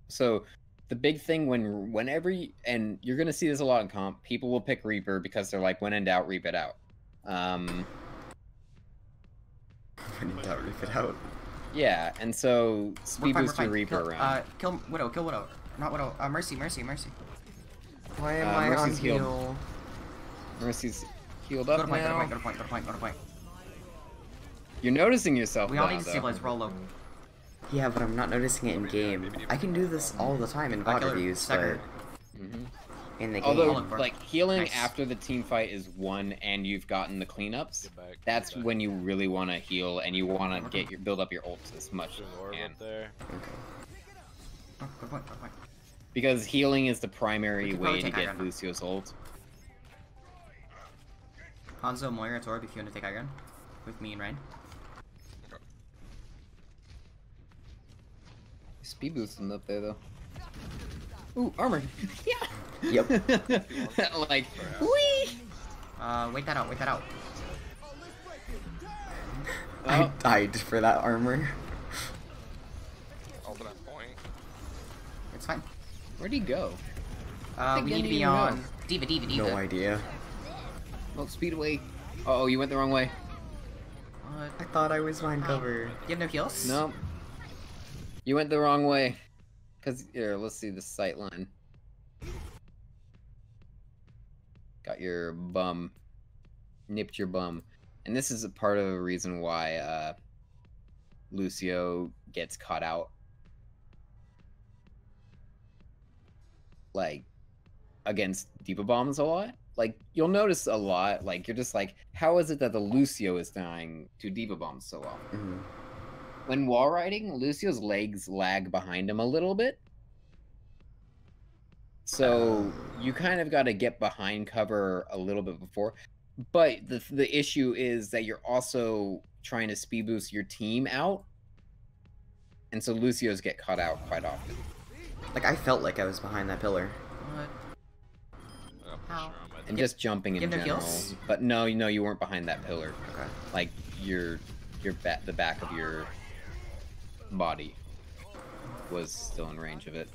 So the big thing whenever you, and you're gonna see this a lot in comp, people will pick Reaper because they're like, when in doubt, reap it out. When in doubt, reap it out. Yeah, and so speed boost your Reaper around. Kill Widow. Kill Widow. Not Widow. Mercy. Why am I on Mercy's heal? healed. Mercy's healed Go up to point. now. Go to point. You're noticing yourself. We all now, need to though. stabilize. Roll low. Yeah, but I'm not noticing it in game. I can do this all the time in VOD Killer, reviews, but second. in the game. Although, look for it. like, healing Nice. after the team fight is won and you've gotten the cleanups, Get back. that's get back. when you really want to heal and you want to get your build up your ults as much as There's an you orb can. up there. Okay. Oh, good point. Because healing is the We primary could way probably to take get Iron. Lucio's ult. Hanzo, Moira, Torb, if you want to take Iron. With me and Ryan. Speed boosting up there though. Ooh, armor. Yeah. Yep. Like, Wait that out. I Oh. died for that armor. All to that point. It's fine. Where'd he go? We think need to I be need to on know. D.Va. No idea. Oh, speed away. Oh, you went the wrong way. What? I thought I was behind cover. You have no heals? No. You went the wrong way. Cause here, let's see the sight line. Got your bum. Nipped your bum. And this is a part of the reason why Lucio gets caught out. Like, against Diva Bombs a lot. Like, you'll notice a lot, like, you're just like, how is it that the Lucio is dying to Diva Bombs so often? Mhm. When wall riding, Lucio's legs lag behind him a little bit. So you kind of got to get behind cover a little bit before. But the issue is that you're also trying to speed boost your team out. And so Lucio's get caught out quite often. Like, I felt like I was behind that pillar. What? I'm How? sure I'm at And just jumping in Give no general. heals? But no, you weren't behind that pillar. Okay. Like, the back of your body was still in range of it.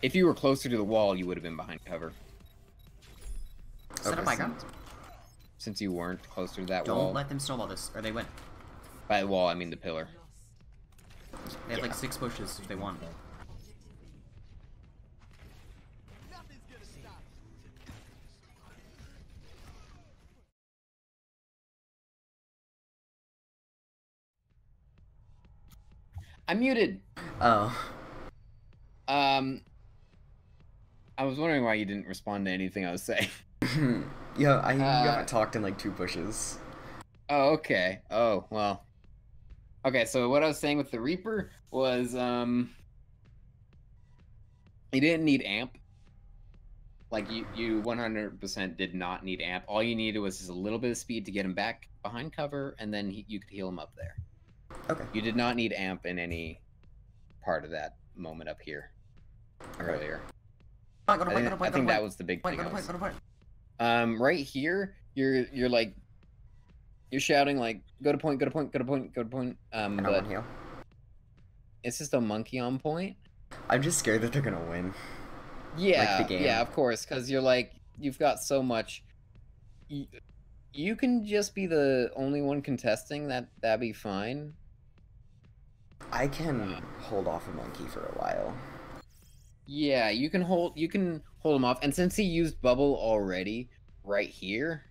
If you were closer to the wall, you would have been behind cover. Set up high ground. Since you weren't closer to that Don't wall. let them snowball this, or they win. By the wall, I mean the pillar. They have like 6 pushes if they want. I'm muted. Oh. I was wondering why you didn't respond to anything I was saying. Yeah, you haven't talked in like 2 pushes. Oh, okay. Oh, well. Okay, so what I was saying with the Reaper was, you didn't need amp. Like, you 100% did not need amp. All you needed was just a little bit of speed to get him back behind cover, and then you could heal him up there. Okay. You did not need amp in any part of that moment up here. earlier. Go to point, go to I point, think, go to point, I think go to that point. was the big Point, thing. go to point, go to point. Right here, you're like, you're shouting like, go to point, go to point, go to point, go to point. And I But won't heal. it's just a monkey on point. I'm just scared that they're gonna win. Yeah, game. yeah, of course, because you're like, you've got so much. You can just be the only one contesting. That'd be fine. I can hold off a monkey for a while. Yeah, you can hold him off, and since he used bubble already right here,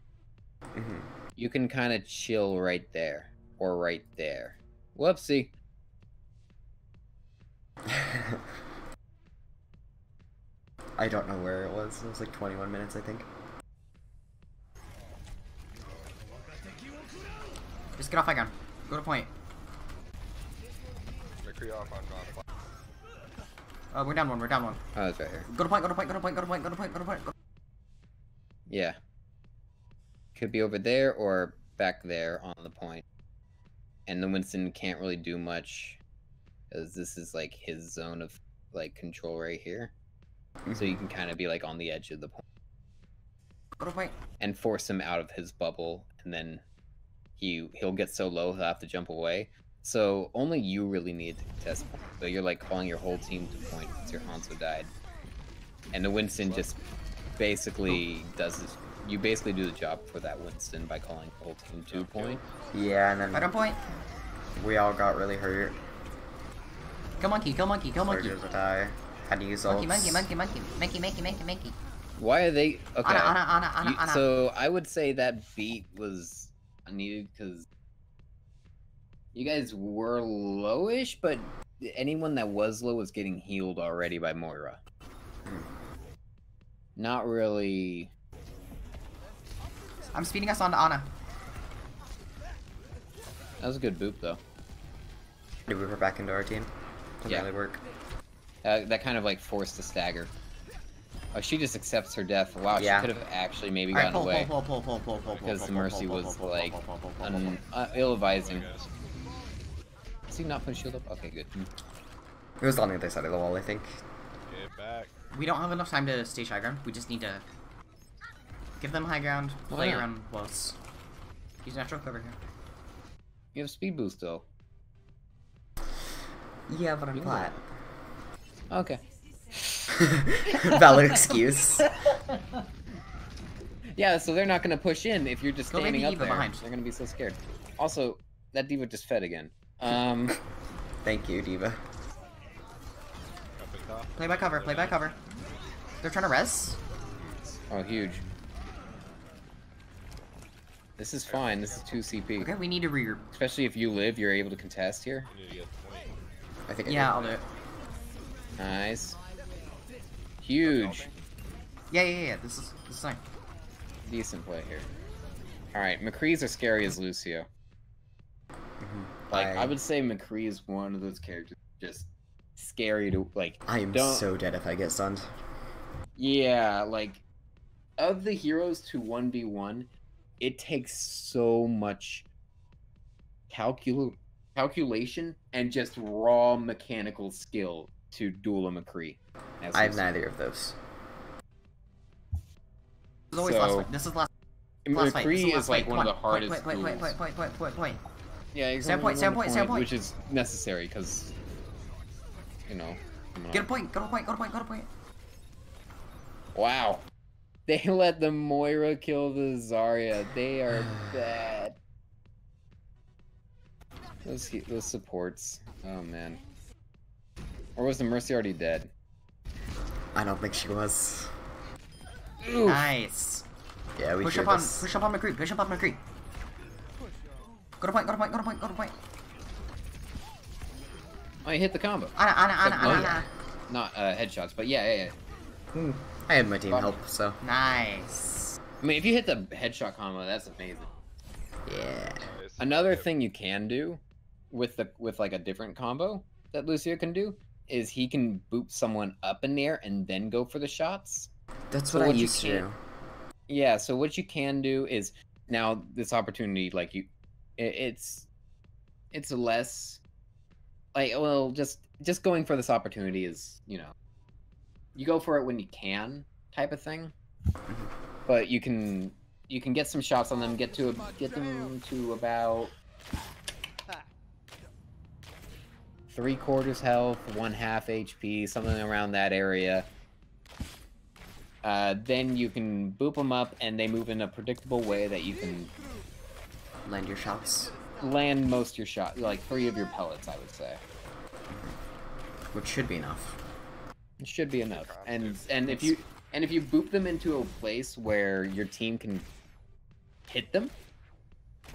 you can kind of chill right there or right there. Whoopsie. I don't know where it was. It was like 21 minutes, I think. Just get off high ground. Go to point. McCree off, I'm not. We're down one, we're down one. Oh, it's right here. Go to point, go to point, go to point, go to point, go to point, go to point. Go. Yeah. Could be over there or back there on the point. And the Winston can't really do much, because this is like his zone of like control right here. So you can kind of be like on the edge of the point Go to point. and force him out of his bubble, and then he'll get so low he'll have to jump away. So only you really need to contest point. So you're like calling your whole team to point because your Hanzo died. And the Winston just basically does this. You basically do the job for that Winston by calling the whole team to point. Yeah, and then Right on point. we all got really hurt. Kill monkey, kill monkey, kill monkey. Surges would die. Had to use Monkey, ults. monkey. Why are they okay? Ana. So I would say that beat was needed because you guys were lowish, but anyone that was low was getting healed already by Moira. Not really. I'm speeding us on to Ana. That was a good boop though. Did we put back into our team? Doesn't Yeah. really work. That kind of like forced the stagger. Oh, she just accepts her death. Wow, Yeah. she could have actually maybe Alright, gotten away pull. because the mercy was like ill-advising. Is he not putting shield up? Okay, good. It was on the other side of the wall, I think. Get back. We don't have enough time to stage high ground. We just need to give them high ground, Why play not? around close. Use natural cover here. You have speed boost though. Yeah, but I'm You flat. Okay. Valid excuse. Yeah, so they're not gonna push in if you're just Go standing maybe up Eva there. behind. They're gonna be so scared. Also, that diva just fed again. Thank you, Diva. Up and top. Play by cover, play by cover. They're trying to res. Oh, huge. This is fine. This is 2 CP. Okay, we need to regroup. Especially if you live, you're able to contest here. You need to get the point. I think I Yeah, did. I'll do it. Nice. Huge. Yeah. This is fine. Decent play here. Alright, McCree's are scary as Lucio. Like, I would say McCree is one of those characters just scary to, like, I am don't- so dead if I get stunned. Yeah, like, of the heroes to 1v1, it takes so much calculation and just raw mechanical skill to duel a McCree. as I have Lucio. neither of those. This is always So- last fight. This is last fight. This McCree last is like fight. one of the Point, hardest point. duels. Yeah, he's Stand only point, one stand point. which is necessary because, you know. come on. Get a point, go to point. Wow, they let the Moira kill the Zarya. They are bad. Those supports. Oh man. Or was the Mercy already dead? I don't think she was. Oof. Nice. Yeah, we Push did up on this. McCree. Go to point. Oh, you hit the combo. Ana. Not headshots, but yeah. I had my team Bum. help, so Nice. I mean, if you hit the headshot combo, that's amazing. yeah. Nice. Another thing you can do with like a different combo that Lucio can do is he can boop someone up in the air and then go for the shots. That's So what I what you used to can't- do. Yeah, so what you can do is now this opportunity, like it's less like, well, just going for this opportunity is, you know, you go for it when you can, type of thing. But you can get some shots on them, get them to about 3/4 health, 1/2 HP, something around that area. Then you can boop them up, and they move in a predictable way that you can Land your shots. land most of your shots, like 3 of your pellets, I would say. Which should be enough. It should be enough. And if you boop them into a place where your team can hit them,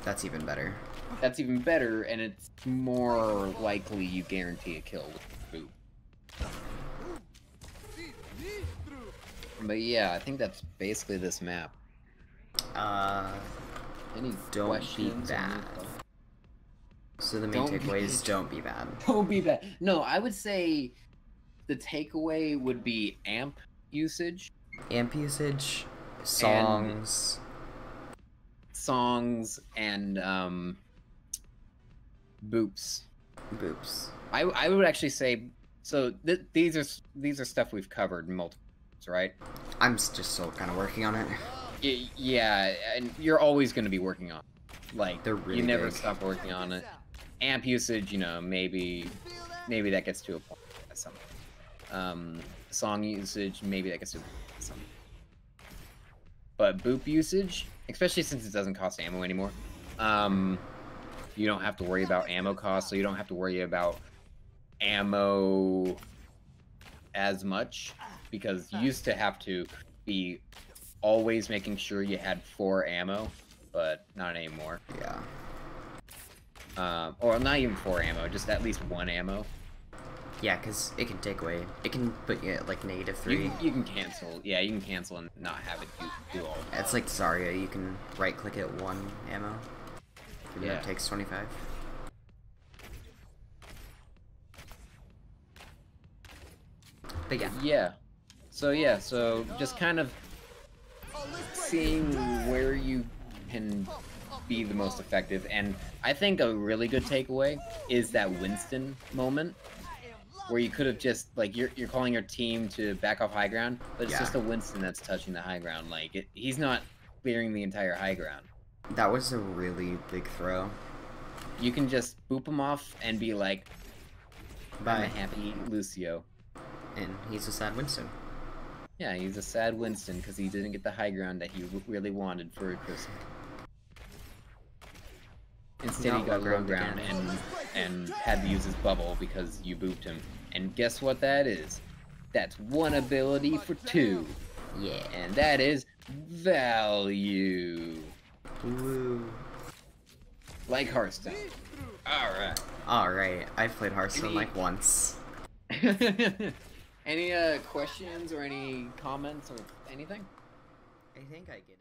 That's even better. that's even better, and it's more likely you guarantee a kill with boop. But yeah, I think that's basically this map. Any Don't be questions? bad. So the main Don't be takeaway is bad. don't be bad. Don't be bad. No, I would say the takeaway would be amp usage, Amp usage, songs. songs, and boops. Boops. I would actually say so. These are stuff we've covered multiple times, right? I'm just still kind of working on it. Yeah, and you're always going to be working on it. Like, They're really you never big. stop working on it. Amp usage, you know, maybe that gets to a point at some point. Song usage, maybe that gets to a point at some point. But boop usage, especially since it doesn't cost ammo anymore, you don't have to worry about ammo cost, so you don't have to worry about ammo as much, because you used to have to be always making sure you had 4 ammo, but not anymore. Yeah. Or not even 4 ammo, just at least 1 ammo. Yeah, because it can take away. It can put you at like -3. You can cancel. Yeah, you can cancel and not have it do all that. It's like Zarya, you can right click it 1 ammo. Even though Yeah. it takes 25. But yeah. So just kind of seeing where you can be the most effective. And I think a really good takeaway is that Winston moment where you could have just, like, you're calling your team to back off high ground, but it's Yeah. just a Winston that's touching the high ground. Like, he's not clearing the entire high ground. That was a really big throw. You can just boop him off and be like, Bye. I'm a happy Lucio. And he's a sad Winston. Yeah, he's a sad Winston because he didn't get the high ground that he really wanted for a Christmas. Instead, he Not got low low ground ground again. and had to use his bubble because you booped him. And guess what that is? That's 1 ability for 2. Yeah. And that is value. Woo. Like Hearthstone. Alright. Alright, I've played Hearthstone Any- like once. Any questions or any comments or anything? I think I get it.